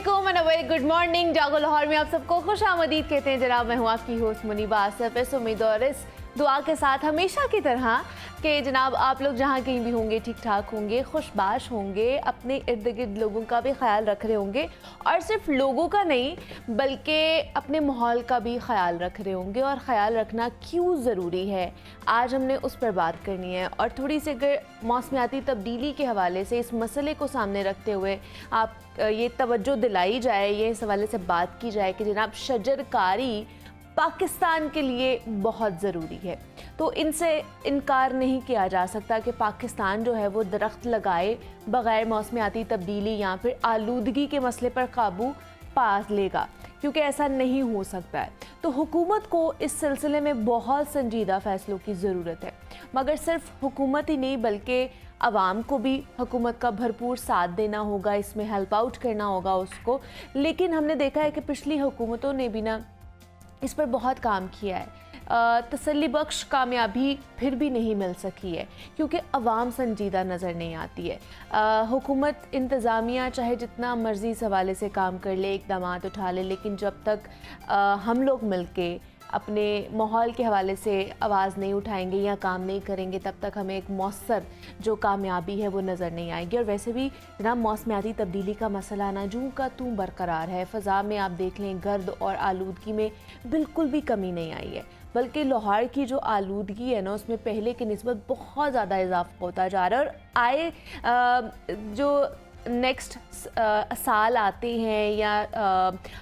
वालेकुम and very good morning. जागो लाहौर में आप सबको खुश आमदीद कहते हैं जनाब। मैं हूँ आपकी होस्ट मुनीबा आसिफ। इस उम्मीद और इस दुआ के साथ हमेशा की तरह कि जनाब आप लोग जहाँ कहीं भी होंगे ठीक ठाक होंगे, खुशबाश होंगे, अपने इर्द गिर्द लोगों का भी ख्याल रख रहे होंगे और सिर्फ लोगों का नहीं बल्कि अपने माहौल का भी ख्याल रख रहे होंगे। और ख्याल रखना क्यों ज़रूरी है आज हमने उस पर बात करनी है। और थोड़ी सी अगर मौसमियाती तब्दीली के हवाले से इस मसले को सामने रखते हुए आप ये तवज्जो दिलाई जाए, ये इस हवाले से बात की जाए कि जनाब शजरकारी पाकिस्तान के लिए बहुत ज़रूरी है। तो इनसे इनकार नहीं किया जा सकता कि पाकिस्तान जो है वो दरख्त लगाए बग़ैर मौसमियाती तब्दीली या फिर आलूदगी के मसले पर काबू पा लेगा, क्योंकि ऐसा नहीं हो सकता है। तो हुकूमत को इस सिलसिले में बहुत संजीदा फ़ैसलों की ज़रूरत है, मगर सिर्फ हुकूमत ही नहीं बल्कि आवाम को भी हुकूमत का भरपूर साथ देना होगा, इसमें हेल्प आउट करना होगा उसको। लेकिन हमने देखा है कि पिछली हुकूमतों ने भी ना इस पर बहुत काम किया है। तसल्ली बख्श कामयाबी फिर भी नहीं मिल सकी है क्योंकि अवाम संजीदा नज़र नहीं आती है। हुकूमत इंतज़ामिया चाहे जितना मर्ज़ी इस हवाले से काम कर ले, इक़दाम उठा ले, लेकिन जब तक हम लोग मिलके अपने माहौल के हवाले से आवाज़ नहीं उठाएंगे या काम नहीं करेंगे तब तक हमें एक मौसर जो कामयाबी है वो नज़र नहीं आएगी। और वैसे भी जनाब मौसमियाती तब्दीली का मसला ना जूं का तूं बरकरार है। फ़ज़ा में आप देख लें गर्द और आलूदगी में बिल्कुल भी कमी नहीं आई है, बल्कि लाहौर की जो आलूदगी है ना उसमें पहले की निस्बत बहुत ज़्यादा इजाफा होता जा रहा है। और आए जो नेक्स्ट साल आते हैं या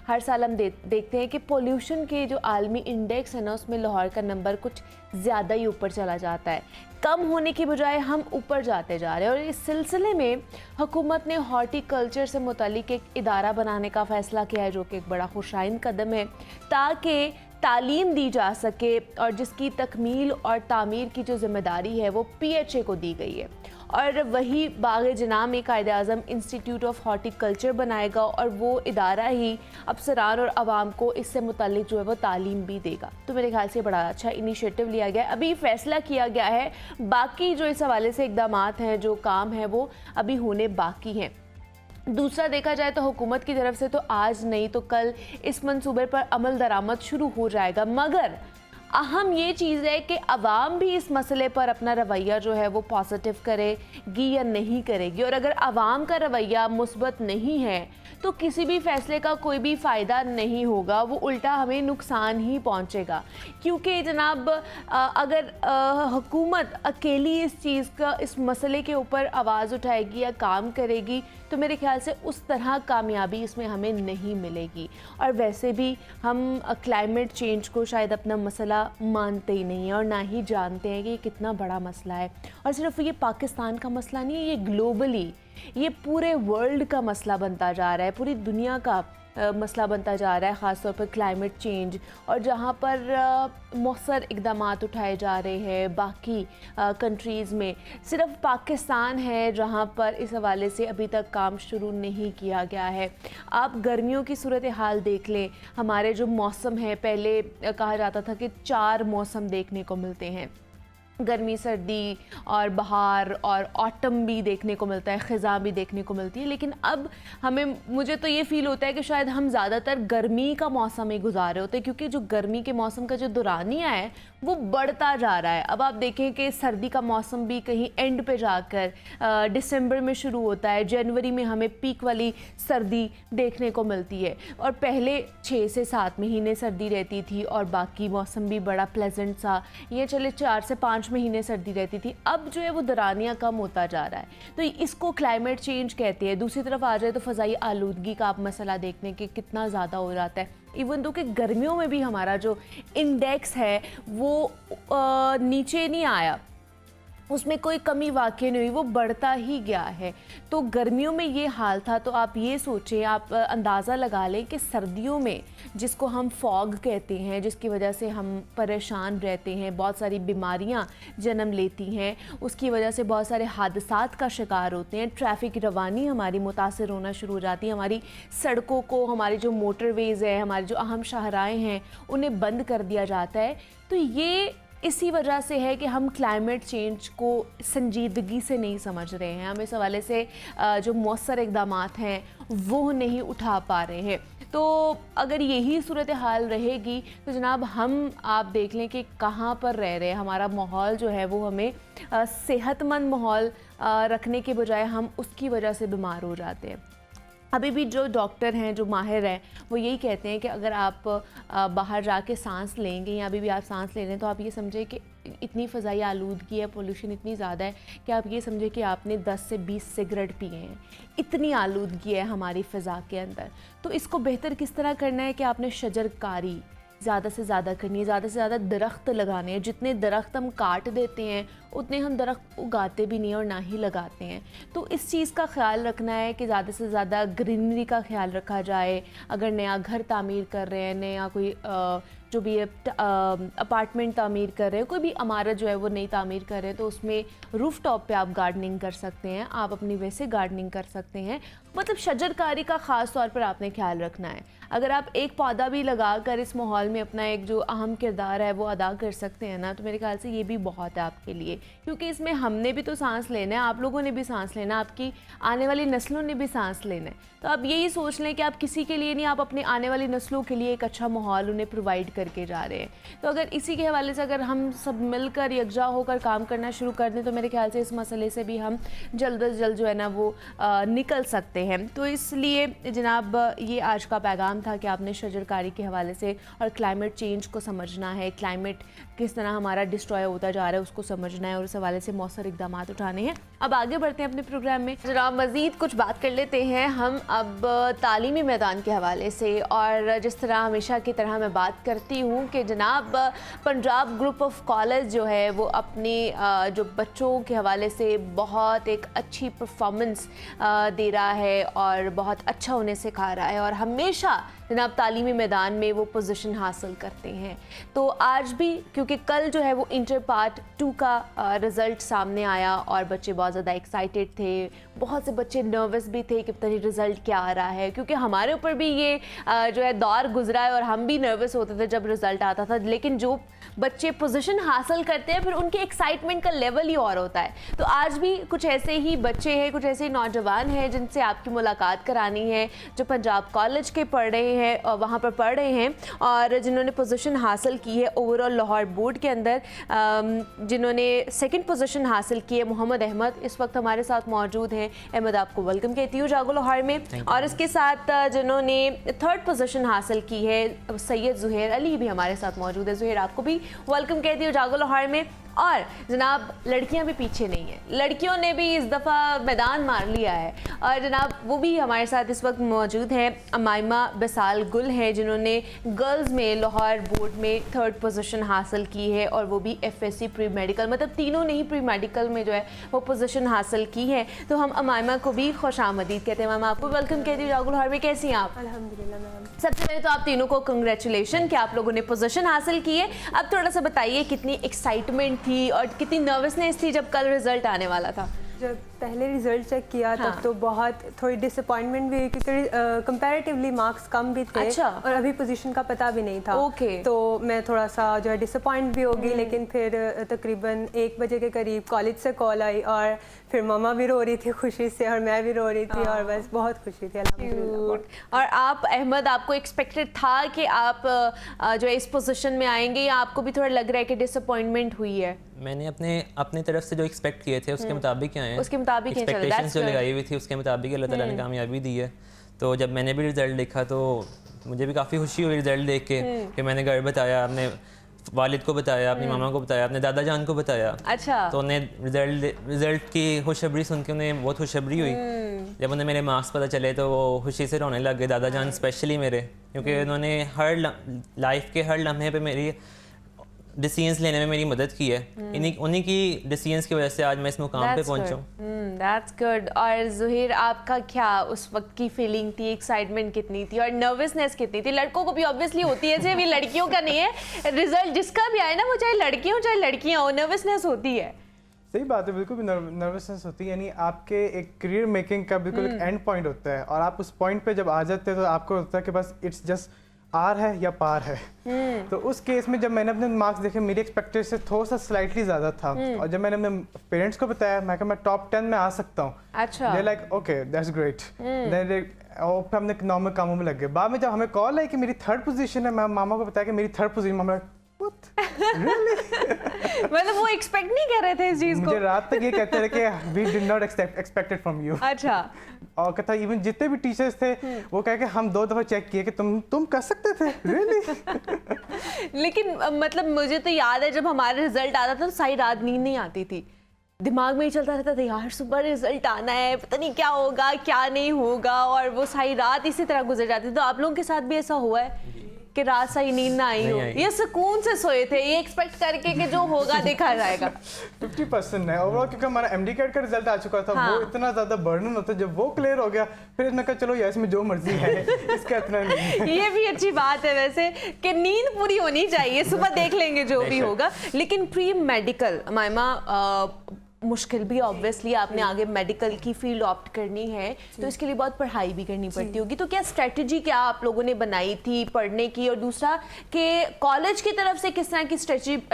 हर साल हम देखते हैं कि पोल्यूशन के जो आलमी इंडेक्स है ना उसमें लाहौर का नंबर कुछ ज़्यादा ही ऊपर चला जाता है, कम होने की बजाय हम ऊपर जाते जा रहे हैं। और इस सिलसिले में हुकूमत ने हॉर्टिकल्चर से मुतालिक एक इदारा बनाने का फ़ैसला किया है, जो कि एक बड़ा खुशाइन कदम है ताकि तालीम दी जा सके और जिसकी तकमील और तामीर की जो ज़िम्मेदारी है वो PHA को दी गई है। और वही बाग़ जनाब में कायद-ए-आज़म इंस्टीट्यूट ऑफ हॉर्टिकल्चर बनाएगा और वो इदारा ही अफसरान और आवाम को इससे मुतालिक जो है वो तालीम भी देगा। तो मेरे ख्याल से बड़ा अच्छा इनिशिएटिव लिया गया है, अभी फ़ैसला किया गया है। बाकी जो इस हवाले से इक़दामात हैं, जो काम है वो अभी होने बाकी हैं। दूसरा देखा जाए तो हुकूमत की तरफ से तो आज नहीं तो कल इस मंसूबे पर अमल दरामद शुरू हो जाएगा, मगर अहम ये चीज़ है कि आवाम भी इस मसले पर अपना रवैया जो है वो पॉजिटिव करेगी या नहीं करेगी। और अगर आवाम का रवैया मुस्बत नहीं है तो किसी भी फ़ैसले का कोई भी फ़ायदा नहीं होगा, वो उल्टा हमें नुकसान ही पहुंचेगा। क्योंकि जनाब अगर हुकूमत अकेली इस चीज़ का इस मसले के ऊपर आवाज़ उठाएगी या काम करेगी तो मेरे ख्याल से उस तरह कामयाबी इसमें हमें नहीं मिलेगी। और वैसे भी हम क्लाइमेट चेंज को शायद अपना मसला मानते ही नहीं हैं और ना ही जानते हैं कि ये कितना बड़ा मसला है। और सिर्फ ये पाकिस्तान का मसला नहीं है, ये ग्लोबली ये पूरे वर्ल्ड का मसला बनता जा रहा है, पूरी दुनिया का मसला बनता जा रहा है, ख़ास तौर पर क्लाइमेट चेंज। और जहाँ पर मौसर इक़दामात उठाए जा रहे हैं बाकी कंट्रीज़ में, सिर्फ पाकिस्तान है जहाँ पर इस हवाले से अभी तक काम शुरू नहीं किया गया है। आप गर्मियों की सूरत हाल देख लें, हमारे जो मौसम है पहले कहा जाता था कि 4 मौसम देखने को मिलते हैं, गर्मी, सर्दी और बहार और ऑटम भी देखने को मिलता है, ख़ज़ां भी देखने को मिलती है। लेकिन अब मुझे तो ये फ़ील होता है कि शायद हम ज़्यादातर गर्मी का मौसम ही गुजार रहे होते हैं, क्योंकि जो गर्मी के मौसम का जो दौरानिया है वो बढ़ता जा रहा है। अब आप देखें कि सर्दी का मौसम भी कहीं एंड पे जाकर दिसंबर में शुरू होता है, जनवरी में हमें पीक वाली सर्दी देखने को मिलती है। और पहले 6 से 7 महीने सर्दी रहती थी और बाकी मौसम भी बड़ा प्लेजेंट सा, ये चले 4 से 5 महीने सर्दी रहती थी। अब जो है वो दरानिया कम होता जा रहा है, तो इसको क्लाइमेट चेंज कहते हैं। दूसरी तरफ आ जाए तो फ़ज़ाई आलूदगी का आप मसला देखने के कितना ज़्यादा हो जाता है। इवन तो कि गर्मियों में भी हमारा जो इंडेक्स है वो नीचे नहीं आया, उसमें कोई कमी वाक़ई नहीं हुई, वो बढ़ता ही गया है। तो गर्मियों में ये हाल था, तो आप ये सोचें, आप अंदाज़ा लगा लें कि सर्दियों में जिसको हम फॉग कहते हैं, जिसकी वजह से हम परेशान रहते हैं, बहुत सारी बीमारियां जन्म लेती हैं, उसकी वजह से बहुत सारे हादसात का शिकार होते हैं, ट्रैफिक रवानी हमारी मुतासर होना शुरू हो जाती है, हमारी सड़कों को, हमारी जो मोटरवेज़ है, हमारी जो अहम शाहराएँ हैं उन्हें बंद कर दिया जाता है। तो ये इसी वजह से है कि हम क्लाइमेट चेंज को संजीदगी से नहीं समझ रहे हैं। हम इस हवाले से जो मौसर इक़दामात हैं वो नहीं उठा पा रहे हैं। तो अगर यही सूरत हाल रहेगी तो जनाब आप देख लें कि कहाँ पर रह रहे हैं। हमारा माहौल जो है वो हमें सेहतमंद माहौल रखने के बजाय हम उसकी वजह से बीमार हो जाते हैं। अभी भी जो डॉक्टर हैं, जो माहिर हैं, वो यही कहते हैं कि अगर आप बाहर जाके सांस लेंगे या अभी भी आप सांस ले रहे हैं तो आप ये समझें कि इतनी फ़ज़ाई आलूदगी है, पोल्यूशन इतनी ज़्यादा है कि आप ये समझें कि आपने 10 से 20 सिगरेट पिए हैं। इतनी आलूदगी है हमारी फ़ज़ा के अंदर। तो इसको बेहतर किस तरह करना है कि आपने शजरकारी ज़्यादा से ज़्यादा करनी है, ज़्यादा से ज़्यादा दरख्त लगाने हैं। जितने दरख्त हम काट देते हैं उतने हम दरख्त उगाते भी नहीं और ना ही लगाते हैं। तो इस चीज़ का ख्याल रखना है कि ज़्यादा से ज़्यादा ग्रीनरी का ख्याल रखा जाए। अगर नया घर तामीर कर रहे हैं, नया कोई जो भी अपार्टमेंट तामीर कर रहे हैं, कोई भी इमारत जो है वो नई तामीर कर रहे हैं, तो उसमें रूफ टॉप पे आप गार्डनिंग कर सकते हैं। आप अपनी वैसे गार्डनिंग कर सकते हैं। मतलब शजरकारी का ख़ास तौर पर आपने ख्याल रखना है। अगर आप एक पौधा भी लगा कर इस माहौल में अपना एक जो अहम किरदार है वो अदा कर सकते हैं ना, तो मेरे ख्याल से ये भी बहुत है आपके लिए। क्योंकि इसमें हमने भी तो सांस लेना है, आप लोगों ने भी सांस लेना है, आपकी आने वाली नस्लों ने भी सांस लेना है। तो आप यही सोच लें कि आप किसी के लिए नहीं, आप अपने आने वाली नस्लों के लिए एक अच्छा माहौल उन्हें प्रोवाइड करके जा रहे हैं। तो अगर इसी के हवाले से अगर हम सब मिलकर यकजा होकर काम करना शुरू कर दें तो मेरे ख्याल से इस मसले से भी हम जल्द अज जल्द जो है ना वो निकल सकते हैं। तो इसलिए जनाब ये आज का पैगाम था कि आपने शजरकारी के हवाले से और क्लाइमेट चेंज को समझना है, क्लाइमेट किस तरह हमारा डिस्ट्रॉय होता जा रहा है उसको समझना है और इस हवाले से मौसर इक़दाम उठाने हैं। अब आगे बढ़ते हैं अपने प्रोग्राम में। जनाब मज़ीद कुछ बात कर लेते हैं हम अब तालीमी मैदान के हवाले से। और जिस तरह हमेशा की तरह मैं बात करती हूँ कि जनाब पंजाब ग्रुप ऑफ कॉलेज जो है वो अपने जो बच्चों के हवाले से बहुत एक अच्छी परफॉर्मेंस दे रहा है और बहुत अच्छा उन्हें सिखा रहा है और हमेशा जनाब तालीमी मैदान में वो पोजीशन हासिल करते हैं। तो आज भी क्योंकि कल जो है वो इंटर पार्ट 2 का रिज़ल्ट सामने आया और बच्चे बहुत ज़्यादा एक्साइटेड थे। बहुत से बच्चे नर्वस भी थे कि पता नहीं रिज़ल्ट क्या आ रहा है, क्योंकि हमारे ऊपर भी ये जो है दौर गुजरा है और हम भी नर्वस होते थे जब रिज़ल्ट आता था। लेकिन जो बच्चे पोजीशन हासिल करते हैं फिर उनके एक्साइटमेंट का लेवल ही और होता है। तो आज भी कुछ ऐसे ही बच्चे हैं, कुछ ऐसे ही नौजवान हैं जिनसे आपकी मुलाकात करानी है, जो पंजाब कॉलेज के पढ़ रहे हैं और वहाँ पर पढ़ रहे हैं और जिन्होंने पोजीशन हासिल की है ओवरऑल लाहौर बोर्ड के अंदर। जिन्होंने सेकंड पोजीशन हासिल की है मोहम्मद अहमद इस वक्त हमारे साथ मौजूद हैं। अहमद आपको वेलकम कहती हूँ जागो लाहौर में। और इसके साथ जिन्होंने थर्ड पोजीशन हासिल की है सैयद ज़ुहैर अली भी हमारे साथ मौजूद है। ज़ुहैर आपको भी वेलकम कहती हूँ जागो लाहौर में। और जनाब लड़कियां भी पीछे नहीं हैं, लड़कियों ने भी इस दफ़ा मैदान मार लिया है और जनाब वो भी हमारे साथ इस वक्त मौजूद हैं। अमाइमा बसाल गुल हैं जिन्होंने गर्ल्स में लाहौर बोर्ड में थर्ड पोजीशन हासिल की है और वो भी FSC प्री मेडिकल, मतलब तीनों ने ही प्री मेडिकल में जो है वो पोजीशन हासिल की है। तो हम अमाइमा को भी खुशामदीद कहते हैं। मैम आपको वेलकम कहती हूँ जागो लाहौर में। कैसी हैं आप? अल्हम्दुलिल्लाह मैम। सबसे पहले तो आप तीनों को कंग्रेचुलेशन कि आप लोगों ने पोजीशन हासिल की है। अब थोड़ा सा बताइए कितनी एक्साइटमेंट थी और कितनी नर्वसनेस थी जब कल रिजल्ट आने वाला था? जब पहले रिजल्ट चेक किया तब तो बहुत थोड़ी डिसअपॉइंटमेंट भी हुई क्योंकि कंपैरेटिवली मार्क्स कम भी थे। अच्छा। और अभी पोजीशन का पता भी नहीं था। ओके। तो मैं थोड़ा सा जो है डिसअपॉइंट भी होगी, लेकिन फिर तकरीबन 1 बजे के करीब कॉलेज से कॉल आई और फिर मम्मा भी रो रही थी खुशी से और मैं भी रो रही थी और बस बहुत खुशी थी अल्हम्दुलिल्लाह। और आप अहमद, आपको एक्सपेक्टेड था कि आप जो है इस पोजीशन में आएंगे या आपको भी थोड़ा लग रहा है कि डिसअपॉइंटमेंट हुई है? मैंने अपने तरफ से जो एक्सपेक्ट किए थे उसके मुताबिक आए हैं। उसके मुताबिक एक्सपेक्टेशंस जो लगाई हुई थी उसके मुताबिक अल्लाह ताला ने कामयाबी दी है। तो जब मैंने भी रिजल्ट देखा तो मुझे भी काफ़ी खुशी हुई रिजल्ट देख के कि मैंने घर बताया, अपने वालिद को बताया, अपनी मामा को बताया, अपने दादा जान को बताया। अच्छा। तो उन्हें रिजल्ट की खुशखबरी सुन के उन्हें बहुत खुशखबरी हुई। जब उन्हें मेरे मार्क्स पता चले तो वो खुशी से रोने लग गए, दादा जान स्पेशली मेरे, क्योंकि उन्होंने हर लाइफ के हर लम्हे पे मेरी डिसीजंस लेने में मेरी मदद की है। उन्हीं की डिसीजंस की वजह से आज मैं इस मुकाम पे पहुंचा हूँ। That's good. और ज़ुहैर आपका क्या उस वक्त की फीलिंग थी, एक्साइटमेंट कितनी थी और नर्वसनेस कितनी थी? लड़कों को भी ऑब्वियसली होती है, सिर्फ ये लड़कियों का नहीं है। रिजल्ट जिसका भी आए ना, वो चाहे लड़की हो चाहे लड़कियाँ हो, नर्वसनेस होती है। सही बात है, बिल्कुल भी नर्वसनेस होती है। यानी आपके एक करियर मेकिंग का बिल्कुल एक एंड पॉइंट होता है और आप उस पॉइंट पे जब आ जाते हैं तो आपको होता है कि बस इट्स जस्ट आर है या पार है। तो उस केस में जब मैंने अपने मार्क्स देखे, मेरी एक्सपेक्टेशन से थोड़ा सा स्लाइटली ज़्यादा था, और जब मैंने अपने पेरेंट्स को बताया, मैं कहा मैं टॉप 10 में आ सकता हूँ। अच्छा। They like okay that's great. और फिर हमने नॉर्मल कामों में लग गए। बाद में जब हमें कॉल आई कि मेरी 3rd पोजीशन है, मैं मामा को बताया कि मेरी 3rd position, mama What? Really? मतलब वो एक्सपेक्ट नहीं कर रहे थे इस चीज को। मुझे रात तक ये कहते रहे कि we did not expect it from you। अच्छा। और कहता इवन जितने भी टीचर्स थे वो कह के हम 2 दफ़ा चेक किए कि तुम कर सकते थे। Really? लेकिन मतलब मुझे तो याद है जब हमारा रिजल्ट आता था तो सारी रात नींद नहीं आती थी, दिमाग में ही चलता रहता था यार सुबह रिजल्ट आना है, पता नहीं क्या होगा क्या नहीं होगा, और वो सारी रात इसी तरह गुजर जाती थी। तो आप लोगों के साथ भी ऐसा हुआ है कि रात सही नींद ना आई हो? ये सुकून से सोए थे ये एक्सपेक्ट करके कि जो होगा देखा जाएगा? 50% है ओवरऑल, क्योंकि हमारा एमडी कैट का रिजल्ट आ चुका था। हाँ। वो इतना ज्यादा बर्डन होता है, जब वो क्लियर हो गया फिर मैं कहा चलो यार इसमें जो मर्जी है इसका इतना नहीं। ये भी अच्छी बात है वैसे कि नींद पूरी होनी चाहिए, सुबह देख लेंगे जो भी होगा। लेकिन प्री मेडिकल मायमा मुश्किल भी, ऑब्वियसली आपने आगे मेडिकल की फील्ड ऑप्ट करनी है तो इसके लिए बहुत पढ़ाई भी करनी पड़ती होगी। तो क्या स्ट्रेटजी क्या आप लोगों ने बनाई थी पढ़ने की, और दूसरा कि कॉलेज की तरफ से किस तरह की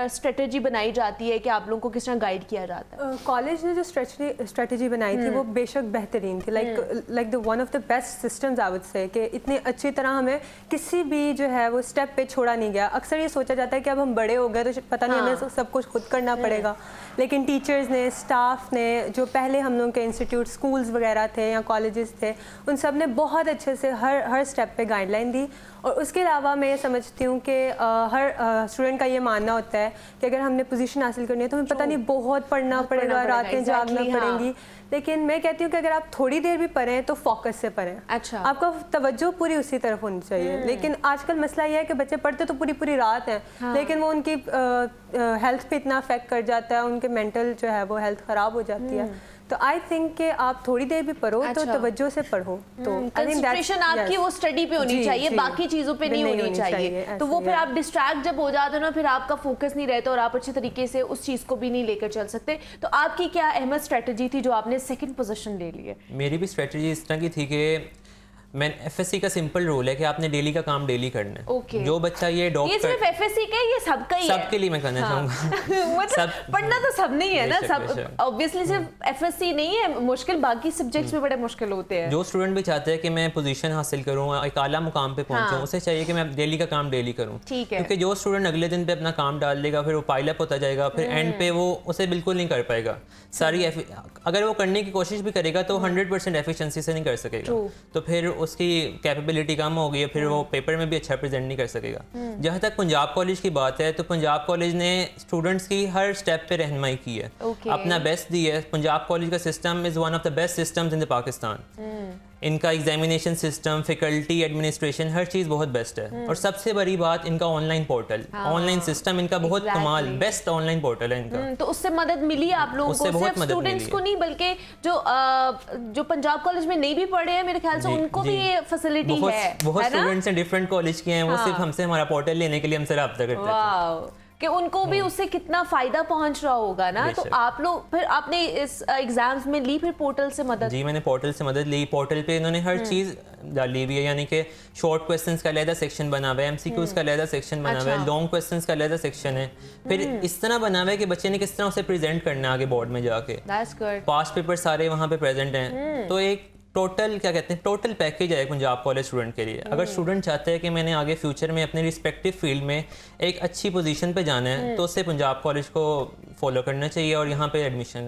स्ट्रेटजी बनाई जाती है कि आप लोगों को किस तरह गाइड किया जाता है? कॉलेज ने जो स्ट्रेटजी बनाई थी वो बेशक बेहतरीन थी, like the one of the best systems I would say, कि इतनी अच्छी तरह हमें किसी भी जो है वो स्टेप पे छोड़ा नहीं गया। अक्सर ये सोचा जाता है कि अब हम बड़े हो गए तो पता नहीं हमें सब कुछ खुद करना पड़ेगा, लेकिन टीचर्स ने, स्टाफ ने, जो पहले हम लोगों के इंस्टीट्यूट स्कूल्स वगैरह थे या कॉलेजेस थे, उन सब ने बहुत अच्छे से हर स्टेप पे गाइडलाइन दी। और उसके अलावा मैं ये समझती हूँ कि हर स्टूडेंट का ये मानना होता है कि अगर हमने पोजीशन हासिल करनी है तो हमें पता नहीं बहुत पढ़ना पड़ेगा, रातें जागना पड़ेंगी, लेकिन मैं कहती हूँ कि अगर आप थोड़ी देर भी पढ़ें तो फोकस से पढ़ें। अच्छा। आपका तवज्जो पूरी उसी तरफ होनी चाहिए। लेकिन आजकल मसला ये है कि बच्चे पढ़ते तो पूरी पूरी रात हैं, हाँ। लेकिन वो उनकी हेल्थ पे इतना अफेक्ट कर जाता है, उनके मेंटल जो है वो हेल्थ ख़राब हो जाती है। तो आई थिंक कि आप थोड़ी देर भी पढ़ो तो तवज्जो से पढ़ो, तो कंसंट्रेशन आपकी वो स्टडी पे होनी चाहिए, बाकी चीज़ों पे नहीं होनी चाहिए। तो वो फिर आप डिस्ट्रैक्ट जब हो जाते हो ना, फिर आपका फोकस नहीं रहता और आप अच्छे तरीके से उस चीज़ को भी नहीं लेकर चल सकते। तो आपकी क्या अहम स्ट्रेटजी थी जो आपने 2nd पोजीशन ले ली है? मेरी भी स्ट्रेटजी इस तरह की थी कि मैं एफएससी का सिंपल रूल है कि आपने डेली का काम डेली करना है। Okay. जो बच्चा ये ये सिर्फ एफएससी का ये सबका ही है, सबके लिए मैं करना चाहूँगा। मतलब पढ़ना तो सब नहीं है ना, सब ऑब्वियसली सिर्फ एफएससी नहीं है मुश्किल, बाकी सब्जेक्ट्स भी बड़े मुश्किल होते हैं। जो स्टूडेंट भी चाहते हैं कि मैं पोजीशन हासिल करूँ, एक आला मुकाम पे पहुँचूँ, उसे चाहिए कि मैं डेली का काम डेली करूँ। ठीक है। क्योंकि जो स्टूडेंट अगले दिन पे अपना काम डाल देगा फिर वो पाइलअप होता जाएगा, फिर एंड पे वो उसे बिल्कुल नहीं कर पाएगा। सारी अगर वो करने की कोशिश भी करेगा तो 100% एफिशिएंसी से नहीं कर सकेगा, तो फिर उसकी कैपेबिलिटी कम हो गई, फिर वो पेपर में भी अच्छा प्रेजेंट नहीं कर सकेगा। जहाँ तक पंजाब कॉलेज की बात है तो पंजाब कॉलेज ने स्टूडेंट्स की हर स्टेप पे रहनुमाई की है, अपना बेस्ट दी है। पंजाब कॉलेज का system is one of the best systems in the Pakistan. इनका एग्जामिनेशन सिस्टम, फैकल्टी, एडमिनिस्ट्रेशन, हर चीज़ बहुत बेस्ट है। और सबसे बड़ी बात इनका ऑनलाइन पोर्टल, ऑनलाइन सिस्टम इनका बहुत कमाल, बेस्ट ऑनलाइन पोर्टल है इनका। तो उससे मदद मिली आप लोगों को, सिर्फ स्टूडेंट्स को नहीं बल्कि जो पंजाब कॉलेज में नहीं भी पढ़े हैं मेरे ख्याल से उनको भी ये फैसिलिटी है। बहुत स्टूडेंट्स हैं डिफरेंट कॉलेज के हैं, वो सिर्फ हमसे हमारा पोर्टल लेने के लिए हमसे रब्ता करते हैं कि उनको भी उससे कितना फायदा पहुंच रहा होगा ना। तो आप लोग फिर आपने इस एग्जाम्स में ली फिर पोर्टल से मदद? जी मैंने पोर्टल से मदद ली। पोर्टल पे इन्होंने हर चीज़ डाली हुई है, यानी कि शॉर्ट क्वेश्चंस का अलग सेक्शन बना हुआ है, एमसीक्यूज का अलग सेक्शन बना हुआ है, लॉन्ग क्वेश्चंस का अलग सेक्शन है, फिर इस तरह बना हुआ है कि बच्चे ने किस तरह उसे प्रेजेंट करना है आगे बोर्ड में जाके। पास्ट पेपर सारे वहाँ पे प्रेजेंट हैं। तो एक टोटल क्या कहते हैं, टोटल पैकेज है पंजाब कॉलेज स्टूडेंट के लिए। अगर स्टूडेंट चाहते हैं कि मैंने आगे फ्यूचर में अपने रिस्पेक्टिव फील्ड में एक अच्छी पोजीशन पे जाना है तो उससे पंजाब कॉलेज को फॉलो करना चाहिए और यहाँ पे एडमिशन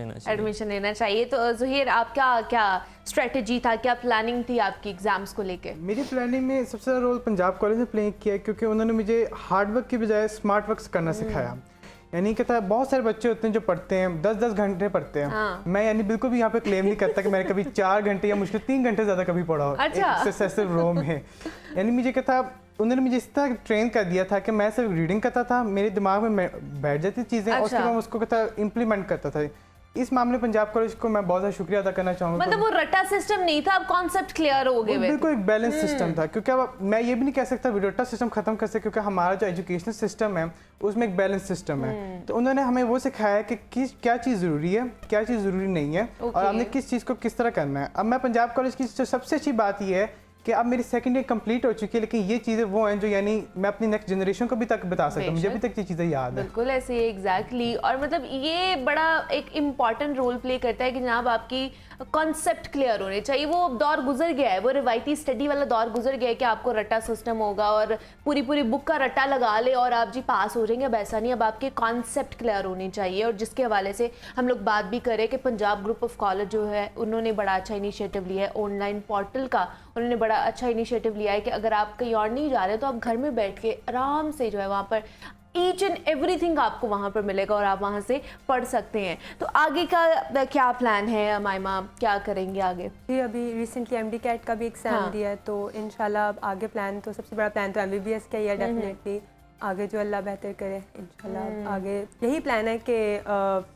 लेना चाहिए। तो ज़ुहैर आपका क्या स्ट्रेटजी था, क्या प्लानिंग थी आपकी एग्जाम्स को लेके? मेरी प्लानिंग में सबसे ज़्यादा रोल पंजाब कॉलेज ने प्ले किया क्योंकि उन्होंने मुझे हार्ड वर्क की बजाय स्मार्ट वर्क करना सिखाया। यानी कहता है बहुत सारे बच्चे होते हैं जो पढ़ते हैं 10-10 घंटे पढ़ते हैं। हाँ। मैं यानी बिल्कुल भी यहाँ पे क्लेम नहीं करता कि मैंने कभी 4 घंटे या मुश्किल 3 घंटे ज़्यादा कभी पढ़ा हो। अच्छा। एक सक्सेसिव रो में यानी मुझे कहता उन्होंने मुझे इस तरह ट्रेन कर दिया था कि मैं सिर्फ रीडिंग करता था, मेरे दिमाग में बैठ जाती चीज़ें। अच्छा। और उसके बाद मैं उसको कहता इम्प्लीमेंट करता था। इस मामले पंजाब कॉलेज को मैं बहुत ज़्यादा शुक्रिया अदा करना चाहूँगा। मतलब वो रट्टा सिस्टम नहीं था, अब कॉन्सेप्ट क्लियर हो गए। बिल्कुल एक बैलेंस सिस्टम था, क्योंकि अब मैं ये भी नहीं कह सकता रट्टा सिस्टम खत्म कर सकते, क्योंकि हमारा जो एजुकेशनल सिस्टम है उसमें एक बैलेंस सिस्टम है। तो उन्होंने हमें वो सिखाया कि क्या चीज़ ज़रूरी है, क्या चीज़ ज़रूरी नहीं है, और हमने किस चीज़ को किस तरह करना है। अब मैं पंजाब कॉलेज की सबसे अच्छी बात ये है कि अब मेरी सेकंड ईयर कंप्लीट हो चुकी है, लेकिन ये चीज़ें वो हैं जो यानी मैं अपनी नेक्स्ट जनरेशन को भी तक बता सकता हूँ, मुझे अभी तक ये चीज़ें याद है। बिल्कुल ऐसे ही एग्जैक्टली और मतलब ये बड़ा एक इम्पॉर्टेंट रोल प्ले करता है कि जनाब आपकी कॉन्सेप्ट क्लियर होने चाहिए। वो दौर गुजर गया है, वो रिवायती स्टडी वाला दौर गुजर गया है कि आपको रट्टा सिस्टम होगा और पूरी पूरी बुक का रट्टा लगा ले और आप जी पास हो जाएंगे, अब ऐसा नहीं। अब आपके कॉन्सेप्ट क्लियर होने चाहिए। और जिसके हवाले से हम लोग बात भी करें कि पंजाब ग्रुप ऑफ कॉलेज जो है उन्होंने बड़ा अच्छा इनिशिएटिव लिया है ऑनलाइन पोर्टल का। उन्होंने बड़ा अच्छा इनिशिएटिव लिया है कि अगर आप कहीं और नहीं जा रहे तो आप घर में बैठ के आराम से जो है वहाँ पर ईच एंड एवरीथिंग आपको वहाँ पर मिलेगा और आप वहाँ से पढ़ सकते हैं। तो आगे का क्या प्लान है मायमा, क्या करेंगे आगे? जी अभी रिसेंटली एमडी कैट का भी एग्जाम दिया है, तो इंशाल्लाह अब आगे प्लान तो सबसे बड़ा प्लान तो एमबीबीएस का ही है डेफिनेटली। आगे जो अल्लाह बेहतर करे इंशाल्लाह। आगे यही प्लान है कि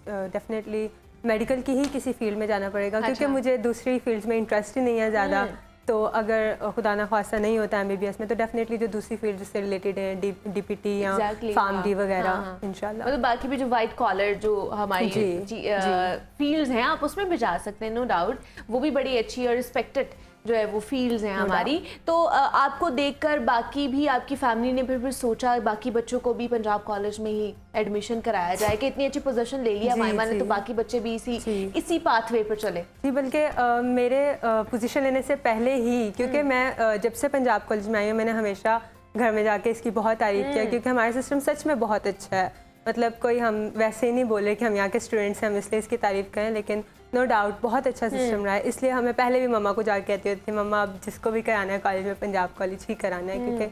डेफिनेटली मेडिकल की ही किसी फील्ड में जाना पड़ेगा, क्योंकि मुझे दूसरी फील्ड्स में इंटरेस्ट ही नहीं है ज़्यादा। तो अगर खुदा ना ख्वास्ता नहीं होता एमबीबीएस में तो डेफिनेटली जो दूसरी फील्ड से रिलेटेड है डीपीटी या फार्म डी वगैरह इंशाल्लाह। मतलब बाकी भी जो वाइट कॉलर जो हमारी फील्ड्स हैं आप उसमें भी जा सकते हैं, नो डाउट। वो भी बड़ी अच्छी और रिस्पेक्टेड जो है वो फील्ड्स हैं हमारी। तो आपको देखकर बाकी भी आपकी फैमिली ने फिर सोचा बाकी बच्चों को भी पंजाब कॉलेज में ही एडमिशन कराया जाए कि इतनी अच्छी पोजीशन ले लिया मायमा ने, तो बाकी बच्चे भी इसी पाथवे पर चले। जी बल्कि मेरे पोजीशन लेने से पहले ही, क्योंकि मैं जब से पंजाब कॉलेज में आई हूँ मैंने हमेशा घर में जाके इसकी बहुत तारीफ किया, क्योंकि हमारा सिस्टम सच में बहुत अच्छा है। मतलब कोई हम वैसे ही नहीं बोले कि हम यहाँ के स्टूडेंट्स हैं हम इसलिए इसकी तारीफ करें, लेकिन नो डाउट बहुत अच्छा सिस्टम रहा है। इसलिए हमें पहले भी मम्मा को जाके कहती होती थी मम्मा अब जिसको भी कराना है कॉलेज में पंजाब कॉलेज ही कराना है, क्योंकि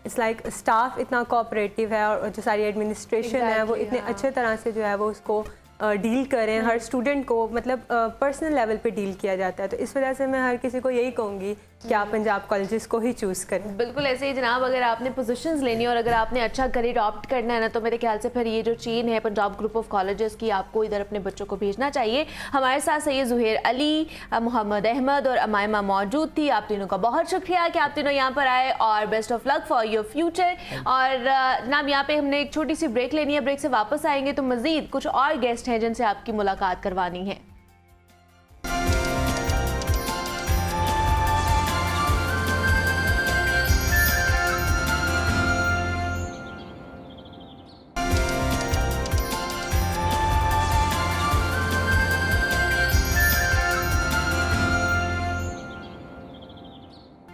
इट्स लाइक स्टाफ इतना कोऑपरेटिव है और जो सारी एडमिनिस्ट्रेशन है वो इतने अच्छे तरह से जो है वो उसको डील करें। हर स्टूडेंट को मतलब पर्सनल लेवल पे डील किया जाता है। तो इस वजह से मैं हर किसी को यही कहूँगी कि आप पंजाब कॉलेजेस को ही चूज़ करें। बिल्कुल ऐसे ही जनाब। अगर आपने पोजीशंस लेनी है और अगर आपने अच्छा करियर ऑप्ट करना है ना, तो मेरे ख्याल से फिर ये जो चेन है पंजाब ग्रुप ऑफ कॉलेजेस की आपको इधर अपने बच्चों को भेजना चाहिए। हमारे साथ सैयद ज़ुहैर अली, मोहम्मद अहमद और अमायमा मौजूद थी। आप तीनों का बहुत शुक्रिया कि आप तीनों यहाँ पर आए और best of luck for your future. और जनाब यहाँ पे हमने एक छोटी सी ब्रेक लेनी है, ब्रेक से वापस आएंगे तो मज़ीद कुछ और गेस्ट हैं जिनसे आपकी मुलाकात करवानी है।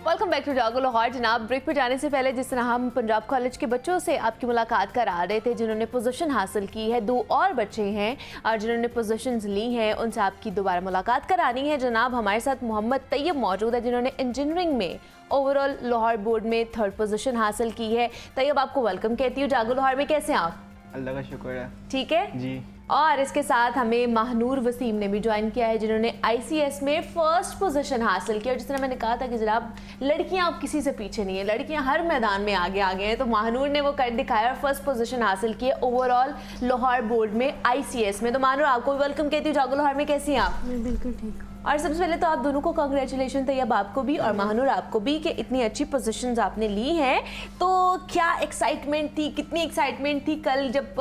वेलकम बैक टू जागो लाहौर। जनाब ब्रेक पर जाने से पहले जिस तरह हम पंजाब कॉलेज के बच्चों से आपकी मुलाकात करा रहे थे जिन्होंने पोजीशन हासिल की है, दो और बच्चे हैं और जिन्होंने पोजीशंस ली हैं, उनसे आपकी दोबारा मुलाकात करानी है। जनाब हमारे साथ मोहम्मद तैयब मौजूद है जिन्होंने इंजीनियरिंग में ओवरऑल लाहौर बोर्ड में 3rd पोजीशन हासिल की है। तैयब आपको वेलकम कहती हूँ जागो लाहौर में। कैसे हैं आप? अल्लाह का शुक्र है। ठीक है जी। और इसके साथ हमें महानूर वसीम ने भी ज्वाइन किया है जिन्होंने ICS में 1st पोजीशन हासिल की। और जिस तरह मैंने कहा था कि जनाब लड़कियां अब किसी से पीछे नहीं है, लड़कियां हर मैदान में आगे आगे हैं, तो महानूर ने वो कर दिखाया और 1st पोजीशन हासिल की है ओवरऑल लाहौर बोर्ड में ICS में। तो महानूर आपको वेलकम कहती हूँ जागो लाहौर में। कैसी हैं आप? मैं बिल्कुल ठीक हूँ। और सबसे पहले तो आप दोनों को कांग्रेचुलेशन तैयब आपको भी और महानूर आपको भी कि इतनी अच्छी पोजीशंस आपने ली हैं। तो क्या एक्साइटमेंट थी, कितनी एक्साइटमेंट थी कल जब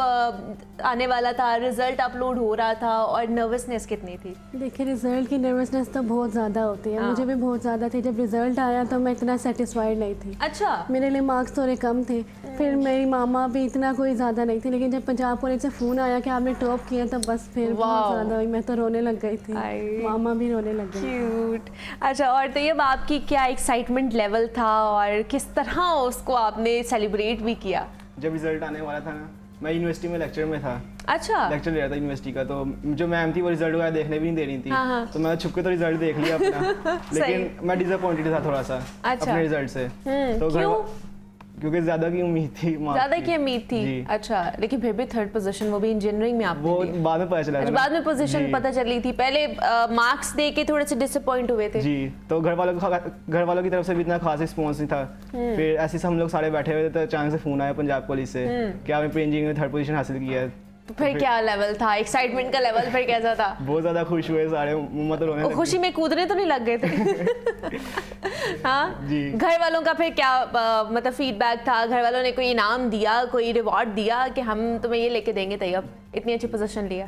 आने वाला था, रिजल्ट अपलोड हो रहा था, और नर्वसनेस कितनी थी? देखिए रिजल्ट की नर्वसनेस तो बहुत ज़्यादा होती है, मुझे भी बहुत ज़्यादा थी। जब रिजल्ट आया तो मैं इतना सेटिस्फाइड नहीं थी। अच्छा। मेरे लिए मार्क्स थोड़े कम थे, फिर मेरी मामा भी इतना कोई ज़्यादा नहीं थी, लेकिन जब पंजाब कॉलेज से फ़ोन आया कि आपने टॉप किया तो बस फिर बहुत ज़्यादा हुई, मैं तो रोने लग गई थी, मामा भी रोने लग गई। क्यूट। अच्छा, और तैयब आपकी क्या एक्साइटमेंट लेवल था और किस तरह उसको आपने सेलिब्रेट भी किया? जब रिजल्ट आने वाला था ना, मैं यूनिवर्सिटी में लेक्चर में था। अच्छा। लेक्चर ले रहा था यूनिवर्सिटी का, तो जो मैम थी वो रिजल्ट वगैरह देखने भी नहीं दे रही थी। हाँ। तो मैं छुप के तो रिजल्ट देख लिया अपना लेकिन मैं डिसअपॉइंटेड था थोड़ा सा अपने रिजल्ट से। तो क्यों? क्योंकि ज्यादा की उम्मीद थी, ज्यादा की उम्मीद थी। अच्छा, लेकिन फिर भी 3rd पोजीशन, वो भी इंजीनियरिंग में आपने वो बाद में पता चला। अच्छा, बाद में पोजीशन पता चली थी, पहले मार्क्स दे के थोड़े से डिसअपॉइंट हुए थे। जी। तो घर वालों की तरफ से भी इतना खास रिस्पॉन्स नहीं था। फिर ऐसे हम लोग सारे बैठे हुए थे तो अचानक से फोन आया पंजाब कॉलेज से कि आपने प्री इंजीनियरिंग में 3rd पोजीशन हासिल की है। तो फिर क्या लेवल था, एक्साइटमेंट का लेवल फिर कैसा था? बहुत ज्यादा खुश हुए सारे, मुंह तो रोने लगे। खुशी में कूदने तो नहीं लग गए थे? हाँ जी। घर वालों का फिर क्या मतलब फीडबैक था? घर वालों ने कोई इनाम दिया, कोई रिवॉर्ड दिया कि हम तुम्हें ये लेके देंगे तैयब, इतनी अच्छी पोजीशन लिया?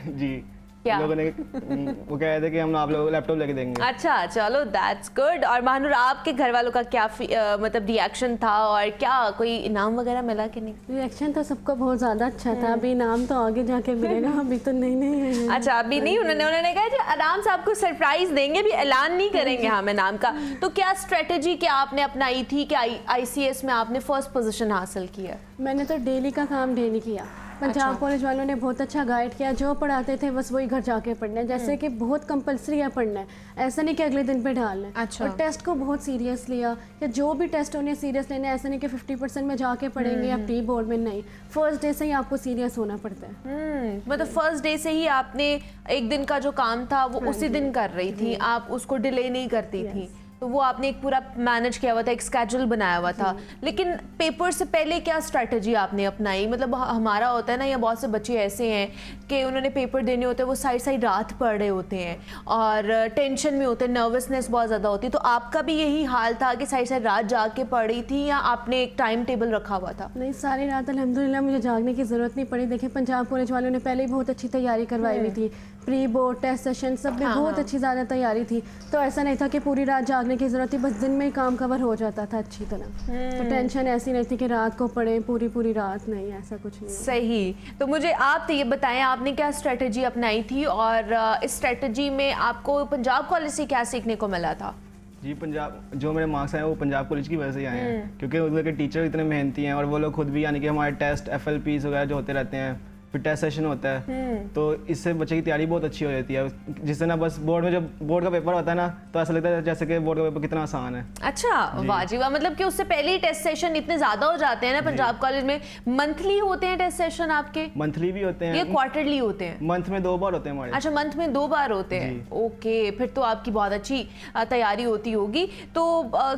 जी, क्या? लोगों ने वो कह रहे थे कि हम आप लोगों को लैपटॉप लेके देंगे। अच्छा चलो दैट्स गुड। और महानूर आपके घर वालों का क्या मतलब रिएक्शन था और क्या कोई इनाम वगैरह मिला कि नहीं? रिएक्शन तो सबको बहुत ज़्यादा अच्छा था। अभी इनाम तो आगे जाके मिलेगा, अभी तो नहीं है। अच्छा अभी नहीं, उन्होंने कहा कि आराम से आपको सरप्राइज देंगे, भी ऐलान नहीं करेंगे हम इनाम का। तो क्या स्ट्रेटजी क्या आपने अपनाई थी कि ICS में आपने फर्स्ट पोजीशन हासिल किया? मैंने तो डेली का काम डेली किया। पंजाब कॉलेज वालों ने बहुत अच्छा गाइड किया, जो पढ़ाते थे बस वही घर जाके पढ़ना है। जैसे कि बहुत कंपलसरी है पढ़ना है, ऐसा नहीं कि अगले दिन पे ढालना है। अच्छा। और टेस्ट को बहुत सीरियस लिया, या जो भी टेस्ट उन्हें सीरियस लेना है। ऐसा नहीं कि 50% में जाके पढ़ेंगे या प्री बोर्ड में, नहीं, फर्स्ट डे से ही आपको सीरियस होना पड़ता है। मतलब फर्स्ट डे से ही आपने एक दिन का जो काम था वो उसी दिन कर रही थी, आप उसको डिले नहीं करती थी, तो वो आपने एक पूरा मैनेज किया हुआ था, एक स्केड्यूल बनाया हुआ था। लेकिन पेपर से पहले क्या स्ट्रैटेजी आपने अपनाई? मतलब हमारा होता है ना, या बहुत से बच्चे ऐसे हैं कि उन्होंने पेपर देने होते हैं, वो सारी रात पढ़ रहे होते हैं और टेंशन में होते हैं, नर्वसनेस बहुत ज़्यादा होती है। तो आपका भी यही हाल था कि सारी रात जाग के पढ़ रही थी, या आपने एक टाइम टेबल रखा हुआ था? नहीं, सारी रात अल्हम्दुलिल्लाह मुझे जागने की ज़रूरत नहीं पड़ी। देखिए पंजाब कॉलेज वालों ने पहले ही बहुत अच्छी तैयारी करवाई हुई थी, प्री बोर्ड टेस्ट सेशन सब में बहुत अच्छी ज़्यादा तैयारी थी। तो ऐसा नहीं था कि पूरी रात जागने की ज़रूरत थी, बस दिन में ही काम कवर हो जाता था अच्छी तरह। तो टेंशन ऐसी नहीं थी कि रात को पढ़ें पूरी रात, नहीं, ऐसा कुछ नहीं। सही। तो मुझे आप तो ये बताएं आपने क्या स्ट्रेटजी अपनाई थी, और इस स्ट्रेटजी में आपको पंजाब कॉलेज से क्या सीखने को मिला था? जी, पंजाब जो मेरे मार्क्स आए वो पंजाब कॉलेज की वजह से ही आए हैं, क्योंकि उधर के टीचर इतने मेहनती हैं और वो लोग खुद भी, यानी कि हमारे टेस्ट FLPs वगैरह जो होते रहते हैं, फिर टेस्ट सेशन होता है, तो इससे बच्चे की तैयारी बहुत अच्छी हो जाती है। जिससे ना बस बोर्ड में जब बोर्ड का पेपर होता है ना, तो ऐसा लगता है जैसे कि बोर्ड का पेपर कितना आसान है। अच्छा, वाह जी वाह। मतलब कि उससे पहले ही टेस्ट सेशन इतने ज्यादा हो जाते हैं ना पंजाब कॉलेज में। मंथली होते हैं टेस्ट सेशन आपके? मंथली भी होते ये हैं, क्वार्टरली होते हैं? मंथ में 2 बार होते हैं हमारे। अच्छा, मंथ में 2 बार होते हैं। ओके, फिर तो आपकी बहुत अच्छी तैयारी होती होगी। तो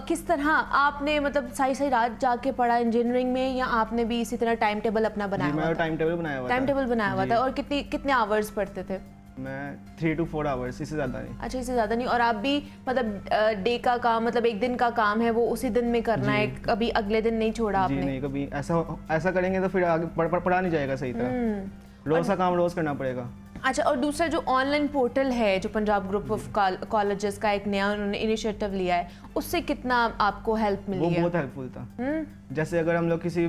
किस तरह आपने मतलब सारी रात जाके पढ़ा इंजीनियरिंग में, या आपने भी इसी तरह टाइम टेबल अपना बनाया हुआ था? टाइम टेबल बनाया हुआ था। और कितने आवर्स पढ़ते थे? मैं 3 to 4 आवर्स, इससे ज़्यादा नहीं। अच्छा, इससे ज़्यादा नहीं। और आप भी मतलब डे का काम, मतलब एक दिन का काम है वो उसी दिन में करना है, कभी अगले दिन नहीं छोड़ा आपने? जी नहीं, कभी ऐसा करेंगे तो फिर आगे पढ़ा नहीं जाएगा सही तरह। रोज़ का काम रोज़ करना पड़ेगा। अच्छा, और दूसरा जो ऑनलाइन पोर्टल है जो पंजाब ग्रुप ऑफ कॉलेजेस का एक नया उन्होंने इनिशिएटिव लिया है, उससे कितना आपको हेल्प मिली वो है? बहुत हेल्पफुल था। जैसे अगर हम लोग किसी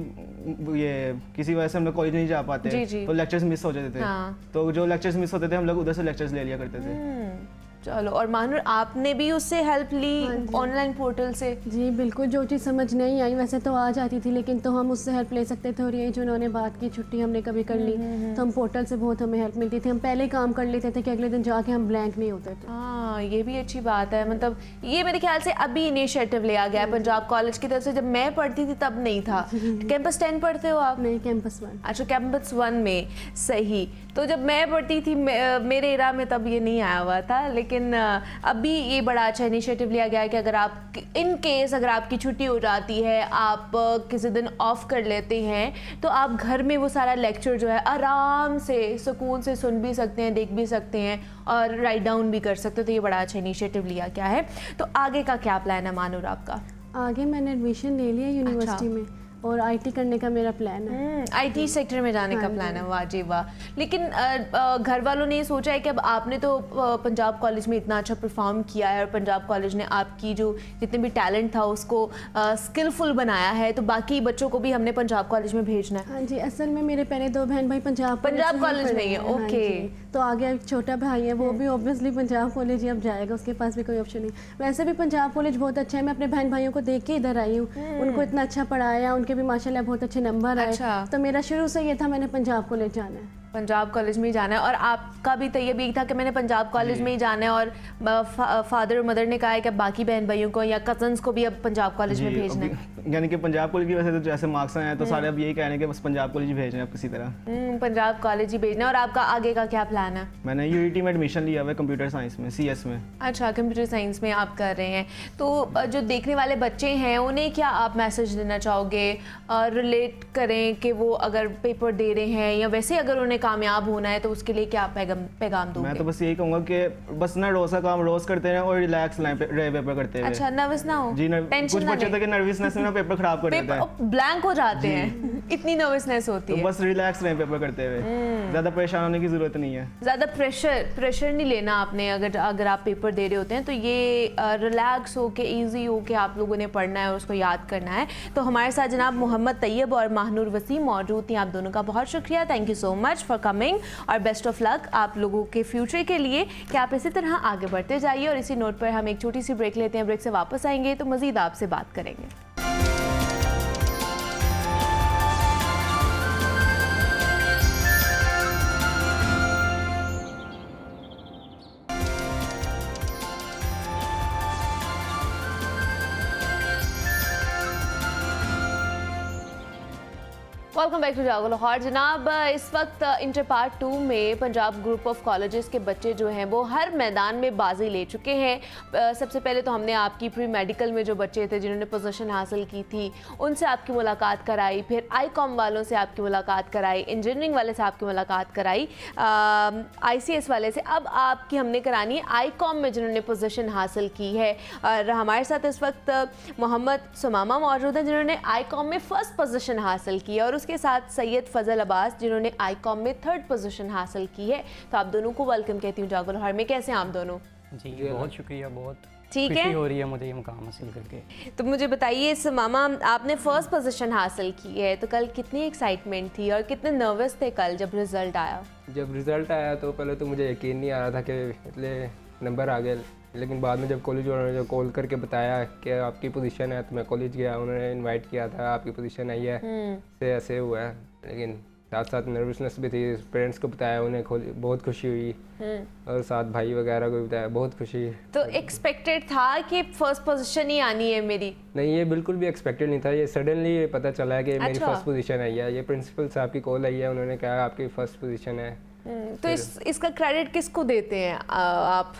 वजह से हम लोग कॉलेज नहीं जा पाते, जी। तो लेक्चर्स मिस हो जाते थे। तो जो लेक्चर्स मिस होते थे हम लोग उधर से लेक्चर्स ले लिया करते थे। चलो, और महानूर आपने भी उससे हेल्प ली ऑनलाइन पोर्टल से? जी बिल्कुल, जो चीज़ समझ नहीं आई वैसे तो आ जाती थी, लेकिन तो हम उससे हेल्प ले सकते थे। और ये जो उन्होंने बात की छुट्टी हमने कभी कर ली, तो हम पोर्टल से बहुत हमें हेल्प मिलती थी। हम पहले ही काम कर लेते थे कि अगले दिन जाके हम ब्लैंक नहीं होते थे। हाँ, ये भी अच्छी बात है। मतलब ये मेरे ख्याल से अभी इनिशिएटिव लिया गया है पंजाब कॉलेज की तरफ से। जब मैं पढ़ती थी तब नहीं था। कैंपस 10 पढ़ते हो आप? नहीं, कैंपस 1। अच्छा, कैंपस 1 में। सही। तो जब मैं पढ़ती थी मेरे एरा में तब ये नहीं आया हुआ था, लेकिन अभी ये बड़ा अच्छा इनिशिएटिव लिया गया है कि अगर आप इन केस अगर आपकी छुट्टी हो जाती है, आप किसी दिन ऑफ कर लेते हैं, तो आप घर में वो सारा लेक्चर जो है आराम से सुकून से सुन भी सकते हैं, देख भी सकते हैं और राइट डाउन भी कर सकते हैं। तो ये बड़ा अच्छा इनिशिएटिव लिया गया है। तो आगे का क्या प्लान है महानूर आपका? आगे मैंने एडमिशन ले लिया यूनिवर्सिटी में, और IT करने का मेरा प्लान है। IT सेक्टर में जाने का प्लान है, वाह जी वाह। लेकिन घर वालों ने ये सोचा है कि अब आपने तो पंजाब कॉलेज में इतना अच्छा परफॉर्म किया है और पंजाब कॉलेज ने आपकी जो जितने भी टैलेंट था उसको स्किलफुल बनाया है, तो बाकी बच्चों को भी हमने पंजाब कॉलेज में भेजना है? हाँ जी, असल में मेरे पहले 2 बहन भाई पंजाब कॉलेज में ही है। ओके। तो आगे एक छोटा भाई है, वो भी ऑब्वियसली पंजाब कॉलेज ही अब जाएगा, उसके पास भी कोई ऑप्शन नहीं। वैसे भी पंजाब कॉलेज बहुत अच्छा है, मैं अपने बहन भाइयों को देख के इधर आई हूँ, उनको इतना अच्छा पढ़ाया, उनके भी माशाल्लाह बहुत अच्छे नंबर आए। अच्छा। तो मेरा शुरू से ये था मैंने पंजाब कॉलेज जाना है। पंजाब कॉलेज में ही जाना है। और आपका भी तो ये भी था कि मैंने पंजाब कॉलेज में ही जाना है, और फादर और मदर ने कहा है कि बाकी बहन भाइयों को या कजन्स को भी अब पंजाब कॉलेज में भेजना है? यानी कि पंजाब कॉलेज की वजह से तो जैसे मार्क्स आए हैं तो सारे अब यही कह रहे हैं कि बस पंजाब कॉलेज ही भेजना है अब किसी तरह। पंजाब कॉलेज ही भेजना है। और आपका आगे का क्या प्लान है? मैंने UET में एडमिशन लिया हुआ है कंप्यूटर साइंस में, CS में। अच्छा, कंप्यूटर साइंस में आप कर रहे हैं। तो जो देखने वाले बच्चे हैं उन्हें क्या आप मैसेज देना चाहोगे? रिलेट करें कि वो अगर पेपर दे रहे हैं या वैसे अगर उन्हें कामयाब होना है तो उसके लिए क्या पैगाम दोगे? मैं तो बस यही कहूँगा कि बस ना रोज़ का काम रोज़ करते हैं और रिलैक्स रहे पेपर करते हैं। अच्छा, नर्वस ना हो? जी, टेंशन कुछ ना बच्चे लें। तो कि नर्वसनेस में ना पेपर खराब कर देते हैं, ब्लैंक हो जाते हैं। इतनी नर्वसनेस होती तो है? बस रिलैक्स रहें पेपर करते हुए, ज़्यादा परेशान होने की ज़रूरत नहीं है। ज़्यादा प्रेशर नहीं लेना आपने। अगर आप पेपर दे रहे होते हैं तो ये रिलैक्स हो के ईजी हो के आप लोगों ने पढ़ना है और उसको याद करना है। तो हमारे साथ जनाब मोहम्मद तैयब और माहनूर वसीम मौजूद थी। आप दोनों का बहुत शुक्रिया, thank you so much for coming और बेस्ट ऑफ लक आप लोगों के फ्यूचर के लिए कि आप इसी तरह आगे बढ़ते जाइए। और इसी नोट पर हम एक छोटी सी ब्रेक लेते हैं, ब्रेक से वापस आएंगे तो मज़ीद आपसे बात करेंगे। वेलकम बैक टू जागो लाहौर। जनाब इस वक्त इंटर पार्ट 2 में पंजाब ग्रुप ऑफ कॉलेजेस के बच्चे जो हैं वो हर मैदान में बाजी ले चुके हैं। सबसे पहले तो हमने आपकी प्री मेडिकल में जो बच्चे थे जिन्होंने पोजीशन हासिल की थी उनसे आपकी मुलाकात कराई, फिर आईकॉम वालों से आपकी मुलाकात कराई, इंजीनियरिंग वाले से आपकी मुलाकात कराई, ICS वाले से। अब आपकी हमने करानी है आईकॉम में जिन्होंने पोजीशन हासिल की है। और हमारे साथ इस वक्त मोहम्मद सुमामा मौजूद हैं जिन्होंने आईकॉम में फर्स्ट पोजीशन हासिल की है और उसके साथ सैयद फजल अब्बास जिन्होंने आईकॉम में थर्ड पोजीशन हासिल की है। तो आप दोनों को वेलकम कहती हूँ जागो लाहौर में। कैसे हैं आप दोनों? जी बहुत शुक्रिया, बहुत ठीक खुशी है। हो रही है मुझे ये मुकाम हासिल करके। तो मुझे बताइए सुमामा, आपने फर्स्ट पोजीशन हासिल की है तो कल कितनी एक्साइटमेंट थी और कितने नर्वस थे कल जब रिजल्ट आया? जब रिज़ल्ट आया तो पहले तो मुझे यकीन नहीं आ रहा था कि इतने नंबर आ गए, लेकिन बाद में जब कॉलेज वालों ने जो कॉल करके बताया कि आपकी पोजीशन है तो मैं कॉलेज गया, उन्होंने इनवाइट किया था, आपकी पोजीशन आई है, से ऐसे हुआ है। लेकिन साथ साथ नर्वसनेस भी थी, पेरेंट्स को बताया, उन्हें बहुत खुशी हुई और साथ भाई वगैरह को भी बताया, बहुत खुशी। तो एक्सपेक्टेड था कि फर्स्ट पोजीशन ही आनी है मेरी? नहीं, ये बिल्कुल भी एक्सपेक्टेड नहीं था, ये सडनली पता चला कि मेरी अच्छा। फर्स्ट पोजीशन आई है। ये प्रिंसिपल साहब की कॉल आई है, उन्होंने कहा आपकी फर्स्ट पोजीशन है। तो इसका क्रेडिट किसको देते हैं आप?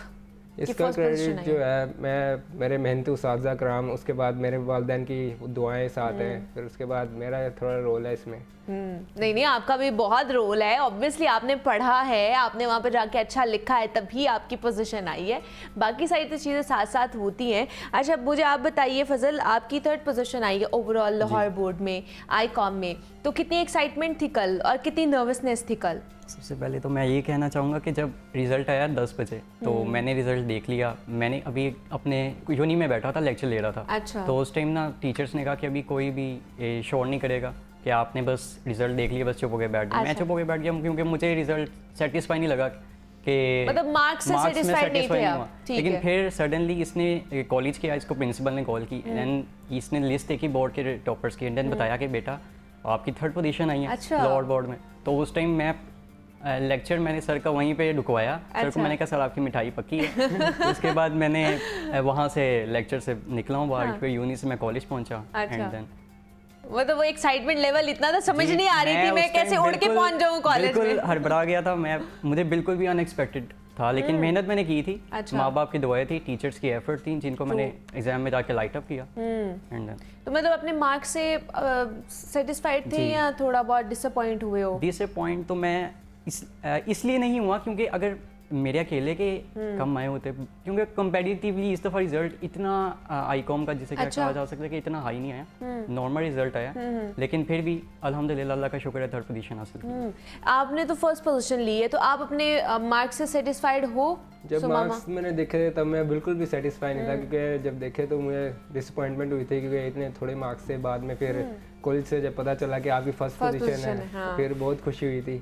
इसका क्रेडिट जो है मैं मेरे मेहनती उस्ताद कराम, उसके बाद मेरे वालिदैन की दुआएं साथ हैं, फिर उसके बाद मेरा थोड़ा रोल है इसमें। नहीं, आपका भी बहुत रोल है। ऑब्वियसली आपने पढ़ा है, आपने वहाँ पे जाके अच्छा लिखा है, तभी आपकी पोजीशन आई है। बाकी सारी तो चीज़ें साथ साथ होती हैं। अच्छा मुझे आप बताइए फजल, आपकी थर्ड पोजीशन आई है ओवरऑल लाहौर बोर्ड में आईकॉम में, तो कितनी एक्साइटमेंट थी कल और कितनी नर्वसनेस थी कल? सबसे पहले तो मैं ये कहना चाहूँगा कि जब रिज़ल्ट आया 10 बजे तो मैंने रिज़ल्ट देख लिया। मैंने अभी अपने यूनी में बैठा था, लेक्चर ले रहा था। अच्छा। तो उस टाइम ना टीचर्स ने कहा कि अभी कोई भी शोर नहीं करेगा, कि आपने बस रिज़ल्ट देख लिया, बस चुप हो के बैठ गया। मैं चुप हो के बैठ गया क्योंकि मुझे रिज़ल्ट सेटिस्फाई नहीं लगा कि मतलब मार्क्स से सेटिस्फाइड नहीं थे आप। ठीक लेकिन है। फिर सडनली इसने कॉलेज किया, इसको प्रिंसिपल ने कॉल की एंड इसने लिस्ट देखी बोर्ड के टॉपर्स की, एंड बताया कि बेटा आपकी थर्ड पोजीशन आई है अच्छा। लाहौर बोर्ड में। तो उस टाइम मैं लेक्चर मैंने सर का वहीं पे रुकवाया। सर को मैंने कहा सर आपकी मिठाई पक्की है। उसके बाद मैंने वहाँ से लेक्चर से निकला हूँ बाहर, फिर यूनी से मैं कॉलेज पहुँचा। अच्छा। एंड देन मतलब वो एक्साइटमेंट लेवल इतना था, समझ नहीं आ रही थी मैं कैसे उड़ के पहुंच जाऊं कॉलेज में। बिल्कुल हड़बड़ा गया था मैं, मुझे बिल्कुल भी अनएक्सपेक्टेड था, लेकिन मेहनत मैंने की थी। अच्छा। माँ बाप की दुआएं थी, टीचर्स की एफर्ट थी, जिनको मैंने एग्जाम में जाके लाइट अप किया। एंड देन तो मतलब अपने मार्क्स से सेटिस्फाइड थे या थोड़ा बहुत डिसअपॉइंट हुए हो? डिसअपॉइंट तो मैं इसलिए नहीं हुआ क्योंकि अगर मेरे अकेले के कम आए होते, क्योंकि कंपैरेटिवली इस दफ़ा रिजल्ट इतना आईकॉम का जिसे क्या कहा जा सकता है कि इतना हाई नहीं आया, नॉर्मल रिजल्ट आया। लेकिन फिर भी अल्हम्दुलिल्लाह अल्लाह का शुक्र है थर्ड पोजीशन हासिल की। आपने तो फर्स्ट पोजीशन ली है, तो आप अपने मार्क्स से सेटिस्फाइड हो? जब मार्क्स मैंने देखे तब मैं बिल्कुल भी सेटिस्फाई नहीं था, क्योंकि जब देखे तो मुझे डिसअपॉइंटमेंट हुई थी, क्योंकि इतने थोड़े मार्क्स से बाद में फिर कॉलेज से जब पता चला कि आपकी फर्स्ट पोजीशन है, हाँ। फिर बहुत खुशी हुई थी।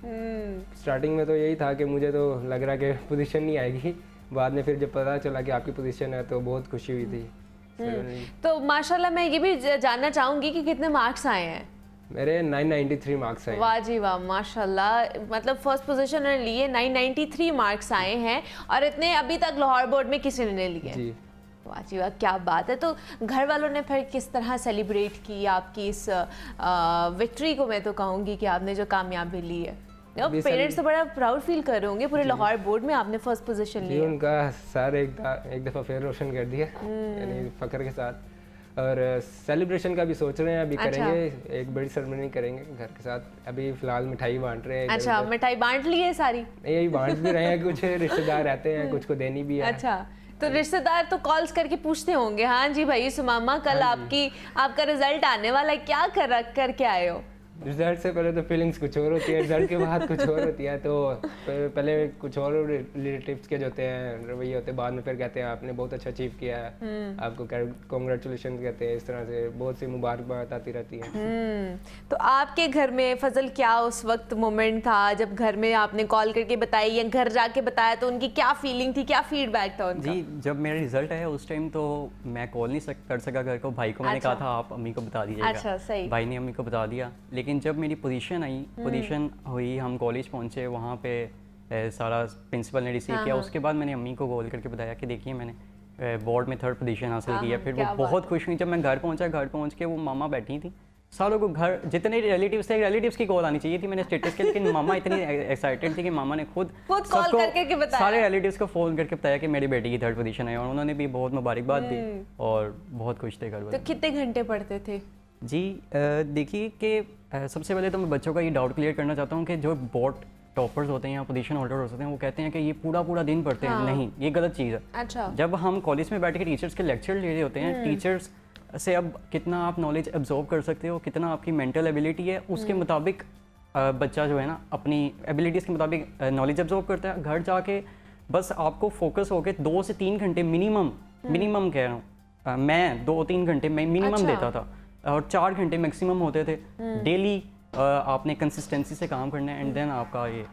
स्टार्टिंग में तो यही था कि मुझे तो लग रहा कि पोजीशन नहीं आएगी, बाद में फिर जब पता चला कि आपकी पोजीशन है तो बहुत खुशी हुई थी। तो माशाल्लाह मैं ये भी जानना चाहूंगी कि कितने मार्क्स आए हैं? मेरे 993 मार्क्स हैं। वाह जी वाह, माशाल्लाह। मतलब फर्स्ट पोजीशन उन्होंने लिए, 993 मार्क्स आए हैं और इतने अभी तक लाहौर बोर्ड में किसी ने नहीं लिए। जी वाह जी वाह, क्या बात है। तो घर वालों ने फिर किस तरह सेलिब्रेट की आपकी इस विक्ट्री को? मैं तो कहूँगी कि आपने जो कामयाबी ली है, पेरेंट्स तो बड़ा प्राउड फील कर रहे होंगे पूरे लाहौर बोर्ड में आपने फर्स्ट पोजीशन ली जी, है। उनका सर एक दफ़ा फिर रोशन कर दिया, यानी फ़ख्र के साथ। और सेलिब्रेशन का भी सोच रहे हैं, अभी करेंगे, एक बड़ी सेरेमनी करेंगे घर के साथ। अभी फिलहाल मिठाई बांट रहे हैं। अच्छा, मिठाई बांट ली है सारी? नहीं, यही बांट भी रहे हैं, कुछ रिश्तेदार रहते हैं, कुछ को देनी भी है। अच्छा, तो रिश्तेदार तो कॉल्स करके पूछते होंगे, हाँ जी भाई सुमामा कल आपका रिजल्ट आने वाला है, क्या करके आए हो? रिजल्ट से पहले तो फीलिंग्स कुछ और होती है, रिजल्ट के बाद कुछ और होती है। तो पहले कुछ और रिलेटिव्स के जो होते हैं रवैये होते हैं, बाद में फिर कहते हैं आपने बहुत अच्छा अचीव किया है, आपको कॉन्ग्रेचुलेशन कहते हैं, इस तरह से बहुत सी मुबारकबाद आती रहती है। तो आपके घर में फजल क्या उस वक्त मोमेंट था जब घर में आपने कॉल करके बताई या घर जाके बताया, तो उनकी क्या फीलिंग थी, क्या फीडबैक था उनका? जी, जब मेरा रिजल्ट आया उस टाइम तो मैं कॉल नहीं कर सका घर को, भाई को मैंने कहा था आप अम्मी को बता दीजिएगा। अच्छा, सही। भाई ने अम्मी को बता दिया। लेकिन जब मेरी पोजीशन आई, पोजीशन हुई, हम कॉलेज पहुंचे, वहाँ पे सारा प्रिंसिपल ने रिसीव किया। उसके बाद मैंने अम्मी को कॉल करके बताया कि देखिए मैंने बोर्ड में 3rd पोजीशन हासिल की है। फिर वो बहुत खुश हुई। जब मैं घर पहुंचा, घर पहुंच के वो मामा बैठी थी, सारों को घर जितने रिलेटिव्स थे, रिलेटिव्स की कॉल आनी चाहिए थी मैंने स्टेटस के, लेकिन मामा इतनी एक्साइटेड थी कि मामा ने खुद कॉल सबको, करके बताया, सारे रिलेटिव्स को फ़ोन करके बताया कि मेरी बेटी की 3rd पोजीशन है, और उन्होंने भी बहुत मुबारकबाद दी और बहुत खुश थे घर वाले। तो कितने घंटे पढ़ते थे? जी देखिए कि सबसे पहले तो मैं बच्चों का ये डाउट क्लियर करना चाहता हूँ कि जो बोर्ड टॉपर्स होते हैं या पोजीशन होल्डर होते हैं वो कहते हैं कि ये पूरा दिन पढ़ते हैं। नहीं, ये गलत चीज़ है। अच्छा। जब हम कॉलेज में बैठ के टीचर्स के लेक्चर ले रहे होते हैं, टीचर्स से अब कितना आप नॉलेज एब्जॉर्ब कर सकते हो, कितना आपकी मेंटल एबिलिटी है, उसके मुताबिक बच्चा जो है ना अपनी एबिलिटीज़ के मुताबिक नॉलेज एब्जॉर्ब करता है। घर जाके बस आपको फोकस होकर 2 से 3 घंटे मिनिमम कह रहा हूँ, मैं 2-3 घंटे में मिनिमम देता था, और 4 घंटे मैक्सिमम होते थे डेली। आपने कंसिस्टेंसी से काम करना है, एंड देन आपका ये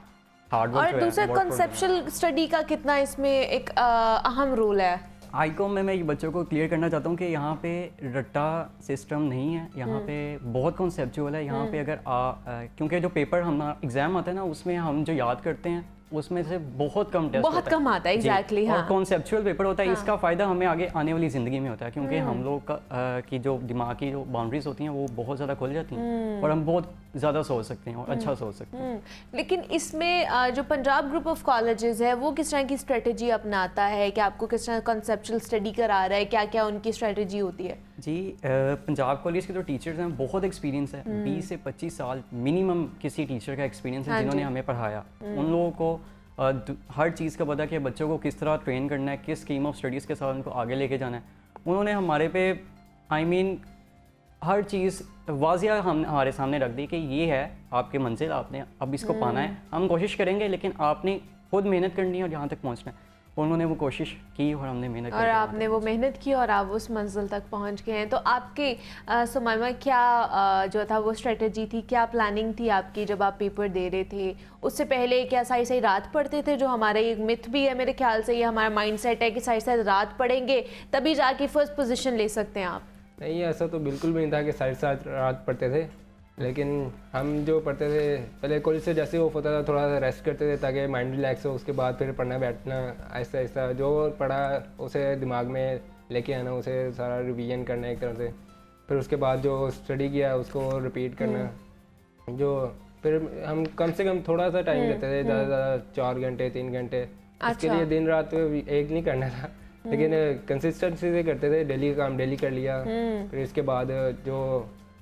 हार्ड वर्क और दूसरा कॉन्सेप्चुअल स्टडी का कितना इसमें एक अहम रोल है? आईकॉम में मैं ये बच्चों को क्लियर करना चाहता हूँ कि यहाँ पे रट्टा सिस्टम नहीं है, यहाँ पे बहुत कॉन्सेप्चुअल है। यहाँ पे अगर क्योंकि जो पेपर हमारा एग्जाम आता है ना, उसमें हम जो याद करते हैं उसमें से बहुत कम टेस्ट बहुत कम आता है, एग्जैक्टली। हाँ। और कॉन्सेप्चुअल पेपर होता है। इसका फ़ायदा हमें आगे आने वाली ज़िंदगी में होता है, क्योंकि हम लोग का की जो दिमाग की जो बाउंड्रीज होती हैं वो बहुत ज़्यादा खुल जाती हैं, और हम बहुत ज़्यादा सोच सकते हैं और अच्छा सोच सकते हैं। लेकिन इसमें जो पंजाब ग्रुप ऑफ कॉलेजेस है वो किस तरह की स्ट्रेटजी अपनाता है, कि आपको किस तरह कॉन्सेप्चुअल स्टडी करा रहा है, क्या क्या उनकी स्ट्रेटजी होती है? जी, पंजाब कॉलेज के जो टीचर्स हैं बहुत एक्सपीरियंस है, 20 से 25 साल मिनिमम किसी टीचर का एक्सपीरियंस है जिन्होंने हमें पढ़ाया। उन लोगों को हर चीज़ का पता कि बच्चों को किस तरह ट्रेन करना है, किस स्कीम ऑफ स्टडीज़ के साथ उनको आगे लेके जाना है। उन्होंने हमारे पे हर चीज़ वाजिया हमारे सामने रख दी कि ये है आपकी मंजिल, आपने अब इसको पाना है, हम कोशिश करेंगे लेकिन आपने खुद मेहनत करनी है और यहाँ तक पहुँचना है। उन्होंने वो कोशिश की और हमने मेहनत और आपने वो मेहनत की और आप उस मंजिल तक पहुंच गए हैं। तो आपके सुमाइमा क्या जो था वो स्ट्रेटजी थी, क्या प्लानिंग थी आपकी जब आप पेपर दे रहे थे? उससे पहले क्या सारी रात पढ़ते थे? जो हमारा एक मिथ भी है मेरे ख्याल से, ये हमारा माइंडसेट है कि सारी रात पढ़ेंगे तभी जाके फर्स्ट पोजीशन ले सकते हैं आप। नहीं, ऐसा तो बिल्कुल भी नहीं था कि सारी रात पढ़ते थे, लेकिन हम जो पढ़ते थे पहले कॉलेज से जैसे ऑफ होता था थोड़ा सा रेस्ट करते थे ताकि माइंड रिलैक्स हो, उसके बाद फिर पढ़ना बैठना, ऐसा ऐसा जो पढ़ा उसे दिमाग में लेके आना, उसे सारा रिवीजन करना एक तरह से, फिर उसके बाद जो स्टडी किया उसको रिपीट करना। जो फिर हम कम से कम थोड़ा सा टाइम लेते थे, ज़्यादा ज़्यादा 4 घंटे 3 घंटे। इसके लिए दिन रात एक नहीं करना था, लेकिन कंसिस्टेंसी से करते थे, डेली का काम डेली कर लिया। फिर इसके बाद जो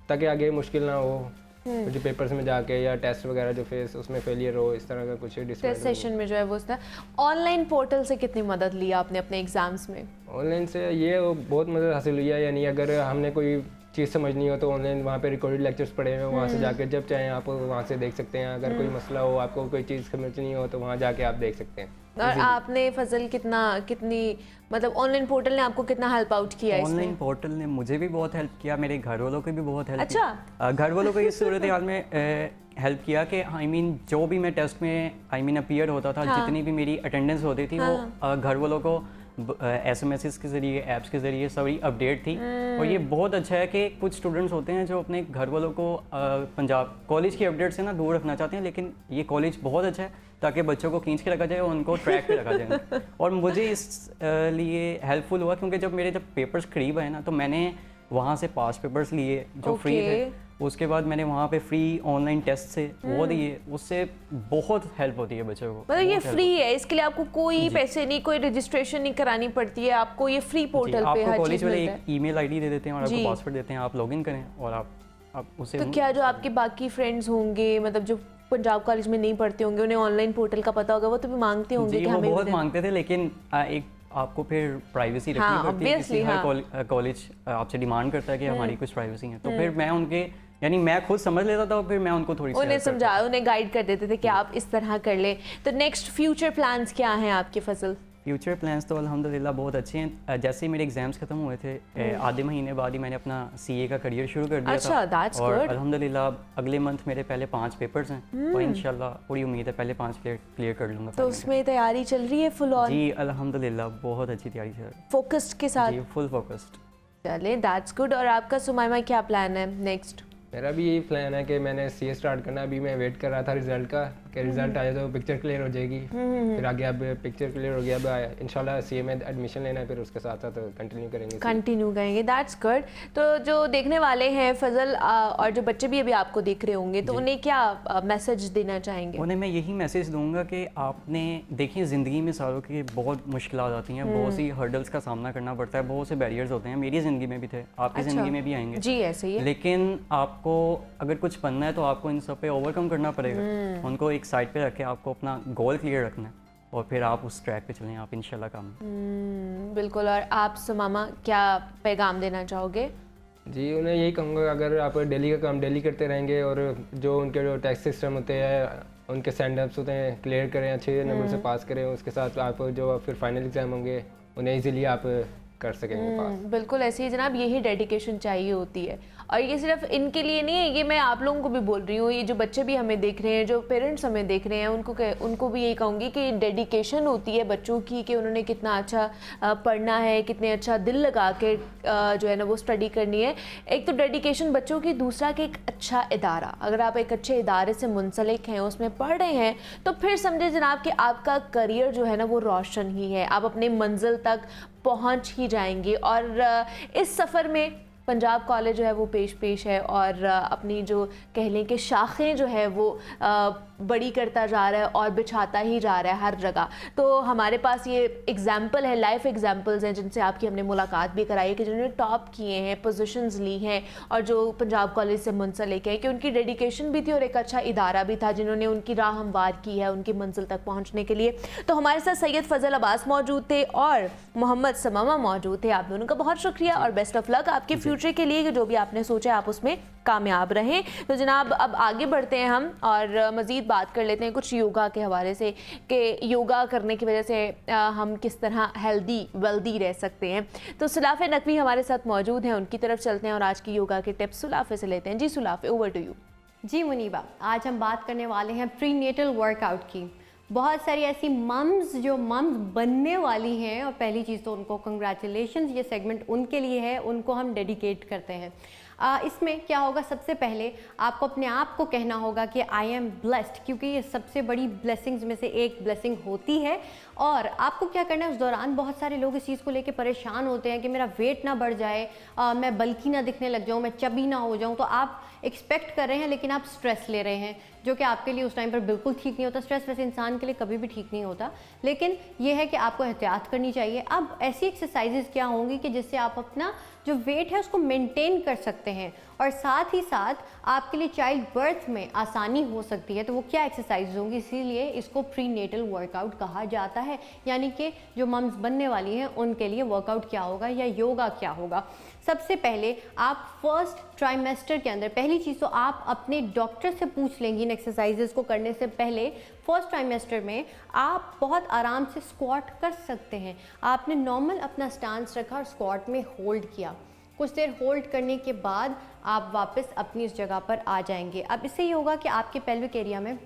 ताकि आगे मुश्किल ना हो, जो पेपर्स में जाके या टेस्ट वगैरह जो फेस उसमें फेलियर हो, इस तरह का कुछ टेस्ट सेशन में जो है वो था। ऑनलाइन पोर्टल से कितनी मदद ली आपने अपने एग्जाम्स में? ऑनलाइन से ये बहुत मदद हासिल हुई है, यानी अगर हमने कोई चीज़ समझनी हो तो ऑनलाइन वहाँ पे रिकॉर्डेड लेक्चर्स पड़े हुए हैं, वहाँ से जाकर जब चाहें आप वहाँ से देख सकते हैं। अगर कोई मसला हो, आपको कोई चीज़ समझनी हो तो वहाँ जाके आप देख सकते हैं। और आपने फजल कितनी मतलब ऑनलाइन पोर्टल ने आपको कितना हेल्प आउट किया? ऑनलाइन पोर्टल ने मुझे भी बहुत हेल्प किया, मेरे घर वालों को भी बहुत हेल्प अच्छा? किया। घर वालों को इस सूरत हाल में हेल्प किया कि जो भी मैं टेस्ट में अपीयर होता था, जितनी भी मेरी अटेंडेंस होती थी वो घर वालों को SMS के ज़रिए, ऐप्स के ज़रिए सारी अपडेट थी। और ये बहुत अच्छा है कि कुछ स्टूडेंट्स होते हैं जो अपने घर वालों को पंजाब कॉलेज की अपडेट से ना दूर रखना चाहते हैं, लेकिन ये कॉलेज बहुत अच्छा है ताकि बच्चों को खींच के रखा जाए और उनको ट्रैक पे रखा जाए। और मुझे इस लिए हेल्पफुल हुआ क्योंकि जब पेपर्स करीब आए ना, तो मैंने वहाँ से पास पेपर्स लिए जो फ्री थे, उसके बाद मैंने वहाँ पे फ्री ऑनलाइन टेस्ट से वो दिए, उससे बहुत हेल्प होती है बच्चों को। मतलब ये फ्री है, इसके लिए आपको कोई पैसे नहीं, कोई रजिस्ट्रेशन नहीं करानी पड़ती है, आपको ये फ्री पोर्टल पे हर कॉलेज चीज वाले मिलता है। एक ईमेल आईडी दे देते हैं और आपको पासवर्ड देते हैं, आप लॉगिन करें और आप उसे। तो क्या जो आपके बाकी फ्रेंड्स होंगे, मतलब जो पंजाब कॉलेज में नहीं पढ़ते होंगे, उन्हें ऑनलाइन पोर्टल का पता होगा, वो तो भी मांगते होंगे कि वो हमें बहुत मांगते थे, लेकिन एक आपको फिर प्राइवेसी रखनी हाँ, पड़ती है। obviously, हर कॉलेज आपसे डिमांड करता है कि हमारी कुछ प्राइवेसी है, तो फिर मैं उनके यानी मैं खुद समझ लेता था और फिर मैं उनको थोड़ी सी उन्हें help करता समझा, उन्हें गाइड कर देते थे कि आप इस तरह कर लें। तो नेक्स्ट फ्यूचर प्लान्स क्या हैं आपके फजल? फ्यूचर प्लान्स तो अल्हम्दुलिल्लाह बहुत अच्छे हैं। जैसे ही मेरे एग्जाम्स खत्म हुए थे आधे महीने बाद ही मैंने अपना सीए का करियर शुरू कर दिया अच्छा, था। that's और good. अल्हम्दुलिल्लाह अगले मंथ मेरे पहले 5 पेपर्स हैं और इंशाल्लाह पूरी उम्मीद है पहले 5 क्लियर कर लूँगा। तो उसमें तैयारी चल रही है फुल ऑन? जी अल्हम्दुलिल्लाह बहुत अच्छी तैयारी चल रही फोकस्ड के साथ? है जी, फुल फोकस्ड। चलें, दैट्स गुड। और आपका सुमाइमा क्या प्लान है नेक्स्ट? मेरा भी यही प्लान है कि मैंने सीए स्टार्ट करना है। अभी मैं वेट कर रहा था रिजल्ट का कि रिजल्ट आया तो पिक्चर क्लियर हो जाएगी, फिर आगे अब पिक्चर क्लियर हो गया, अब इंशाल्लाह सीए में एडमिशन लेना है, फिर उसके साथ साथ कंटिन्यू करेंगे। कंटिन्यू करेंगे, दैट्स गुड। तो जो देखने वाले हैं फजल और जो बच्चे भी अभी आपको देख रहे होंगे, तो उन्हें क्या मैसेज देना चाहेंगे? उन्हें मैं यही मैसेज दूंगा कि आपने देखिए ज़िंदगी में सालों की बहुत मुश्किलात आती हैं, बहुत सी हर्डल्स का सामना करना पड़ता है, बहुत से बैरियर्स होते हैं। मेरी ज़िंदगी में भी थे, आपकी अच्छा। ज़िंदगी में भी आएंगे जी ऐसे ही है। लेकिन आपको अगर कुछ बनना है तो आपको इन सब पे ओवरकम करना पड़ेगा। उनको एक साइड पे रख के आपको अपना गोल क्लियर रखना है और फिर आप उस ट्रैक पे चलें, आप इंशाल्लाह काम। बिल्कुल। और आप सुमामा क्या पैगाम देना चाहोगे? जी उन्हें यही कहूँगा, अगर आप डेली का काम डेली करते रहेंगे और जो उनके जो टेस्ट सिस्टम होते हैं उनके स्टैंडअप्स होते हैं क्लियर करें, अच्छे नंबर से पास करें, उसके साथ आप जो फिर फाइनल एग्जाम होंगे उन्हें इजीली आप कर सकेंगे पास। बिल्कुल ऐसे ही जनाब, यही डेडिकेशन चाहिए होती है। और ये सिर्फ इनके लिए नहीं है, ये मैं आप लोगों को भी बोल रही हूँ, ये जो बच्चे भी हमें देख रहे हैं, जो पेरेंट्स हमें देख रहे हैं, उनको भी यही कहूँगी कि डेडिकेशन होती है बच्चों की, कि उन्होंने कितना अच्छा पढ़ना है, कितने अच्छा दिल लगा के जो है ना वो स्टडी करनी है। एक तो डेडिकेशन बच्चों की, दूसरा कि एक अच्छा इदारा, अगर आप एक अच्छे इदारे से मुंसलिक हैं, उसमें पढ़ रहे हैं, तो फिर समझे जनाब कि आपका करियर जो है ना वो रोशन ही है, आप अपने मंजिल तक पहुंच ही जाएंगे। और इस सफ़र में पंजाब कॉलेज जो है वो पेश है और अपनी जो कह लें कि शाखें जो है वो बड़ी करता जा रहा है और बिछाता ही जा रहा है हर जगह। तो हमारे पास ये एग्जाम्पल है, लाइफ एग्जाम्पल्स हैं जिनसे आपकी हमने मुलाकात भी कराई कि जिन्होंने टॉप किए हैं, पोजीशंस ली हैं और जो पंजाब कॉलेज से मुंसलिक है, कि उनकी डेडिकेशन भी थी और एक अच्छा इदारा भी था जिन्होंने उनकी राह हमवार की है उनकी मंजिल तक पहुँचने के लिए। तो हमारे साथ सैयद फजल अब्बास मौजूद थे और मोहम्मद सुमाइमा मौजूद थे। आप दोनों का बहुत शुक्रिया और बेस्ट ऑफ लक आपके फ्यूचर के लिए, कि जो भी आपने सोचा आप उसमें कामयाब रहें। तो जनाब अब आगे बढ़ते हैं हम और मज़ीद बात कर लेते हैं कुछ योगा के हवाले से, कि योगा करने की वजह से हम किस तरह हेल्दी वेल्दी रह सकते हैं। तो सुलाफ़े नकवी हमारे साथ मौजूद हैं, उनकी तरफ चलते हैं और आज की योगा के टिप्स सुलाफ़े से लेते हैं। जी सुलाफ़े, ओवर टू यू। जी मुनीबा, आज हम बात करने वाले हैं प्रीनेटल वर्कआउट की। बहुत सारी ऐसी मम्स जो मम्स बनने वाली हैं, और पहली चीज़ तो उनको कंग्रेचुलेशंस, ये सेगमेंट उनके लिए है, उनको हम डेडिकेट करते हैं। इसमें क्या होगा, सबसे पहले आपको अपने आप को कहना होगा कि आई एम ब्लेस्ड, क्योंकि ये सबसे बड़ी ब्लेसिंग्स में से एक ब्लेसिंग होती है। और आपको क्या करना है, उस दौरान बहुत सारे लोग इस चीज़ को लेके परेशान होते हैं कि मेरा वेट ना बढ़ जाए, मैं बल्की ना दिखने लग जाऊँ, मैं चबी ना हो जाऊँ। तो आप एक्सपेक्ट कर रहे हैं लेकिन आप स्ट्रेस ले रहे हैं, जो कि आपके लिए उस टाइम पर बिल्कुल ठीक नहीं होता। स्ट्रेस वैसे इंसान के लिए कभी भी ठीक नहीं होता, लेकिन ये है कि आपको एहतियात करनी चाहिए। अब ऐसी एक्सरसाइजेज क्या होंगी कि जिससे आप अपना जो वेट है उसको मेंटेन कर सकते हैं और साथ ही साथ आपके लिए चाइल्ड बर्थ में आसानी हो सकती है। तो वो क्या एक्सरसाइज होंगी, इसीलिए इसको प्रीनेटल वर्कआउट कहा जाता है। यानी कि जो मम्स बनने वाली हैं उनके लिए वर्कआउट क्या होगा या योगा क्या होगा। सबसे पहले आप फर्स्ट ट्राइमेस्टर के अंदर, पहली चीज़ तो आप अपने डॉक्टर से पूछ लेंगी इन एक्सरसाइजेस को करने से पहले। फर्स्ट ट्राइमेस्टर में आप बहुत आराम से स्क्वाट कर सकते हैं। आपने नॉर्मल अपना स्टांस रखा और स्क्वाट में होल्ड किया, कुछ देर होल्ड करने के बाद आप वापस अपनी इस जगह पर आ जाएंगे। अब इससे ये होगा कि आपके पेल्विक एरिया में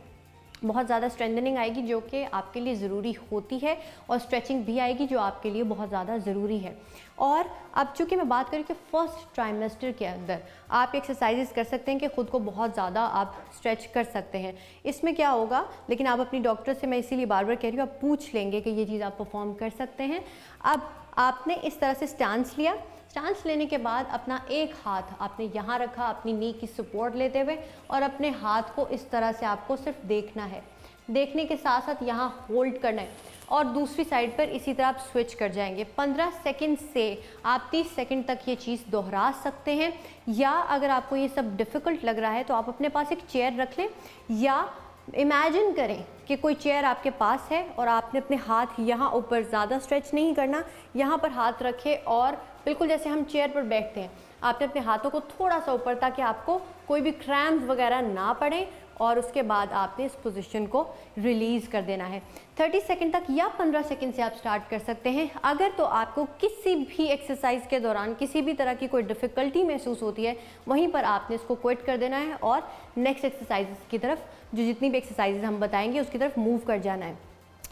बहुत ज़्यादा स्ट्रेंथनिंग आएगी, जो कि आपके लिए ज़रूरी होती है, और स्ट्रेचिंग भी आएगी जो आपके लिए बहुत ज़्यादा ज़रूरी है। और अब चूँकि मैं बात करूँ कि फर्स्ट ट्राइमेस्टर के अंदर आप एक्सरसाइजेस कर सकते हैं कि ख़ुद को बहुत ज़्यादा आप स्ट्रेच कर सकते हैं। इसमें क्या होगा, लेकिन आप अपनी डॉक्टर से, मैं इसीलिए बार बार कह रही हूँ, आप पूछ लेंगे कि ये चीज़ आप परफॉर्म कर सकते हैं। अब आपने इस तरह से स्टांस लिया, स्टांस लेने के बाद अपना एक हाथ आपने यहाँ रखा अपनी नी की सपोर्ट लेते हुए, और अपने हाथ को इस तरह से आपको सिर्फ देखना है, देखने के साथ साथ यहाँ होल्ड करना है और दूसरी साइड पर इसी तरह आप स्विच कर जाएंगे। 15 सेकंड से आप 30 सेकंड तक ये चीज़ दोहरा सकते हैं। या अगर आपको ये सब डिफ़िकल्ट लग रहा है तो आप अपने पास एक चेयर रख लें, या इमेजिन करें कि कोई चेयर आपके पास है और आपने अपने हाथ यहाँ ऊपर, ज़्यादा स्ट्रेच नहीं करना, यहाँ पर हाथ रखे और बिल्कुल जैसे हम चेयर पर बैठते हैं आपने अपने हाथों को थोड़ा सा ऊपर, ताकि आपको कोई भी क्रैम्प्स वगैरह ना पड़े, और उसके बाद आपने इस पोजीशन को रिलीज़ कर देना है। 30 सेकंड तक या 15 सेकंड से आप स्टार्ट कर सकते हैं। अगर तो आपको किसी भी एक्सरसाइज के दौरान किसी भी तरह की कोई डिफ़िकल्टी महसूस होती है, वहीं पर आपने इसको क्विट कर देना है और नेक्स्ट एक्सरसाइज की तरफ, जो जितनी भी एक्सरसाइज हम बताएंगे उसकी तरफ मूव कर जाना है।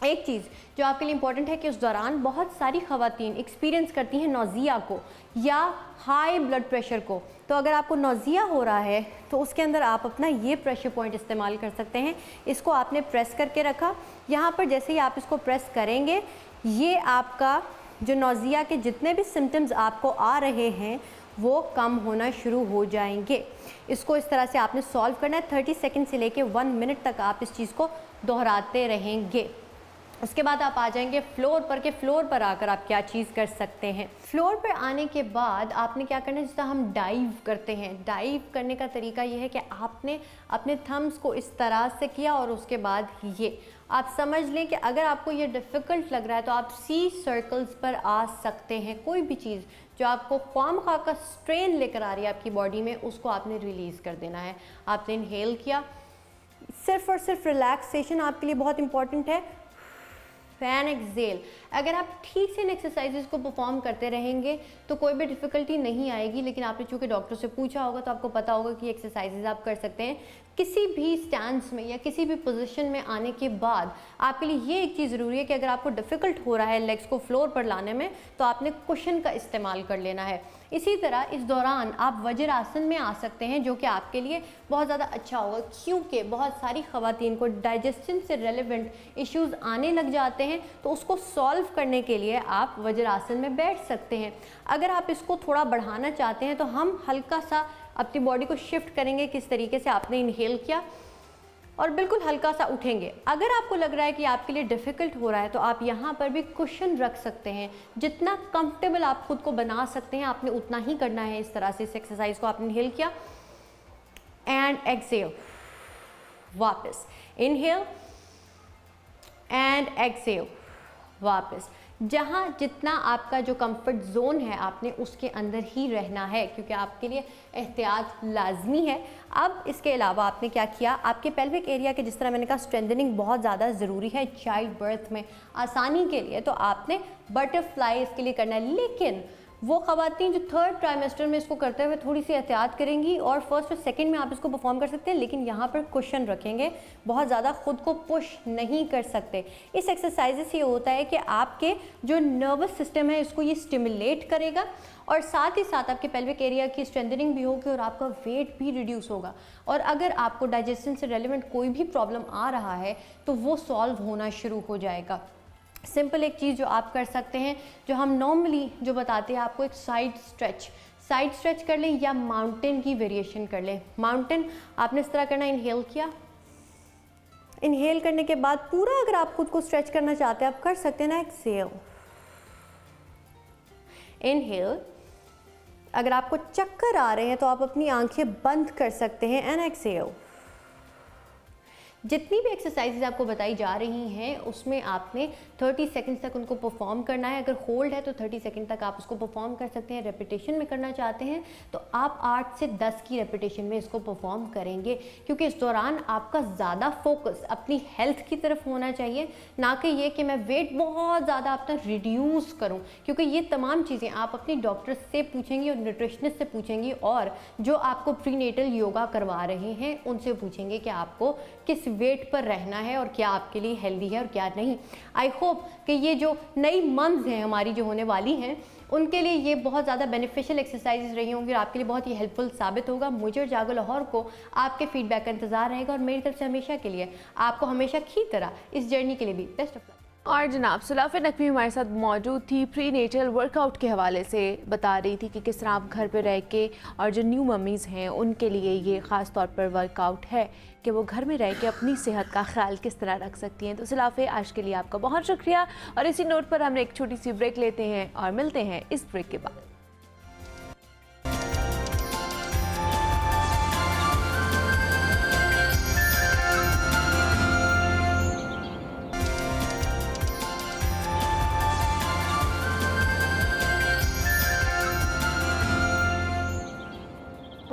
एक चीज़ जो आपके लिए इम्पॉर्टेंट है कि उस दौरान बहुत सारी ख़वातीन एक्सपीरियंस करती हैं नौज़िया को या हाई ब्लड प्रेशर को। तो अगर आपको नौज़िया हो रहा है तो उसके अंदर आप अपना ये प्रेशर पॉइंट इस्तेमाल कर सकते हैं। इसको आपने प्रेस करके रखा, यहाँ पर जैसे ही आप इसको प्रेस करेंगे, ये आपका जो नौज़िया के जितने भी सिम्टम्स आपको आ रहे हैं वो कम होना शुरू हो जाएंगे। इसको इस तरह से आपने सॉल्व करना है। 30 सेकंड से लेके 1 मिनट तक आप इस चीज़ को दोहराते रहेंगे। उसके बाद आप आ जाएंगे फ्लोर पर, के फ्लोर पर आकर आप क्या चीज़ कर सकते हैं। फ्लोर पर आने के बाद आपने क्या करना है, जिस तरह हम डाइव करते हैं, डाइव करने का तरीका ये है कि आपने अपने थम्स को इस तरह से किया और उसके बाद ये आप समझ लें कि अगर आपको ये डिफ़िकल्ट लग रहा है तो आप सी सर्कल्स पर आ सकते हैं। कोई भी चीज़ जो आपको ख्वामखा का स्ट्रेन लेकर आ रही है आपकी बॉडी में, उसको आपने रिलीज़ कर देना है। आपने इनहेल किया, सिर्फ और सिर्फ रिलैक्सेशन आपके लिए बहुत इंपॉर्टेंट है। फैन एक्सेल, अगर आप ठीक से इन एक्सरसाइजेस को परफॉर्म करते रहेंगे तो कोई भी डिफ़िकल्टी नहीं आएगी। लेकिन आपने चूँकि डॉक्टर से पूछा होगा तो आपको पता होगा कि एक्सरसाइजेज आप कर सकते हैं। किसी भी स्टैंड्स में या किसी भी पोजीशन में आने के बाद आपके लिए ये एक चीज़ ज़रूरी है कि अगर आपको डिफ़िकल्ट हो रहा है लेग्स को फ्लोर पर लाने में, तो आपने कुशन का इस्तेमाल कर लेना है। इसी तरह इस दौरान आप वज्रासन में आ सकते हैं, जो कि आपके लिए बहुत ज़्यादा अच्छा होगा, क्योंकि बहुत सारी ख़वातीन को डाइजेशन से रेलेवेंट इश्यूज़ आने लग जाते हैं। तो उसको सॉल्व करने के लिए आप वज्रासन में बैठ सकते हैं। अगर आप इसको थोड़ा बढ़ाना चाहते हैं तो हम हल्का सा अपनी बॉडी को शिफ्ट करेंगे। किस तरीके से आपने इनहेल किया और बिल्कुल हल्का सा उठेंगे। अगर आपको लग रहा है कि आपके लिए डिफ़िकल्ट हो रहा है तो आप यहाँ पर भी कुशन रख सकते हैं। जितना कंफर्टेबल आप खुद को बना सकते हैं आपने उतना ही करना है। इस तरह से इस एक्सरसाइज को आपने इनहेल किया एंड एक्सहेल, वापस इनहेल एंड एक्सहेल, वापस। जहाँ जितना आपका जो कंफर्ट जोन है आपने उसके अंदर ही रहना है, क्योंकि आपके लिए एहतियात लाजमी है। अब इसके अलावा आपने क्या किया, आपके पेल्विक एरिया के, जिस तरह मैंने कहा, स्ट्रेंथनिंग बहुत ज़्यादा ज़रूरी है चाइल्ड बर्थ में आसानी के लिए। तो आपने बटरफ्लाई इसके लिए करना है। लेकिन वो ख़वातीन जो 3rd ट्राइमेस्टर में इसको करते हुए थोड़ी सी एहतियात करेंगी और 1st और 2nd में आप इसको परफॉर्म कर सकते हैं, लेकिन यहाँ पर कुशन रखेंगे, बहुत ज़्यादा खुद को पुश नहीं कर सकते। इस एक्सरसाइज से ये होता है कि आपके जो नर्वस सिस्टम है इसको ये स्टिमुलेट करेगा और साथ ही साथ आपके पेल्विक एरिया की स्ट्रेंथनिंग भी होगी और आपका वेट भी रिड्यूस होगा। और अगर आपको डाइजेशन से रेलेवेंट कोई भी प्रॉब्लम आ रहा है तो वो सॉल्व होना शुरू हो जाएगा। सिंपल एक चीज़ जो आप कर सकते हैं, जो हम नॉर्मली जो बताते हैं आपको, एक साइड स्ट्रेच कर लें या माउंटेन की वेरिएशन कर लें। माउंटेन आपने इस तरह करना, इनहेल किया, इनहेल करने के बाद पूरा अगर आप खुद को स्ट्रेच करना चाहते हैं आप कर सकते हैं ना। Exhale, inhale. अगर आपको चक्कर आ रहे हैं तो आप अपनी आंखें बंद कर सकते हैं एंड एक्सहेल। जितनी भी एक्सरसाइजेज आपको बताई जा रही हैं उसमें आपने 30 सेकंड तक उनको परफॉर्म करना है। अगर होल्ड है तो 30 सेकंड तक आप उसको परफॉर्म कर सकते हैं। रेपिटेशन में करना चाहते हैं तो आप 8 से 10 की रेपिटेशन में इसको परफॉर्म करेंगे, क्योंकि इस दौरान आपका ज़्यादा फोकस अपनी हेल्थ की तरफ होना चाहिए, ना कि ये कि मैं वेट बहुत ज़्यादा अपना रिड्यूस करूँ, क्योंकि ये तमाम चीज़ें आप अपनी डॉक्टर से पूछेंगी और न्यूट्रिशनिस्ट से पूछेंगी और जो आपको प्रीनेटल योगा करवा रहे हैं उनसे पूछेंगे कि आपको किस वेट पर रहना है और क्या आपके लिए हेल्दी है और क्या नहीं। आई होप कि ये जो नई मंथ्स हैं हमारी जो होने वाली हैं उनके लिए ये बहुत ज़्यादा बेनिफिशियल एक्सरसाइजेज रही होंगी और आपके लिए बहुत ही हेल्पफुल साबित होगा। मुझे और जागो लाहौर को आपके फीडबैक का इंतज़ार रहेगा और मेरी तरफ से हमेशा के लिए आपको हमेशा की तरह इस जर्नी के लिए भी बेस्ट ऑफ लक। और जनाब सुलाफे नकवी हमारे साथ मौजूद थी, प्री नेटल वर्कआउट के हवाले से बता रही थी कि किस तरह आप घर पे रह के, और जो न्यू मम्मीज़ हैं उनके लिए ये ख़ास तौर पर वर्कआउट है कि वो घर में रह के अपनी सेहत का ख्याल किस तरह रख सकती हैं। तो सुलाफे, आज के लिए आपका बहुत शुक्रिया। और इसी नोट पर हम एक छोटी सी ब्रेक लेते हैं और मिलते हैं इस ब्रेक के बाद।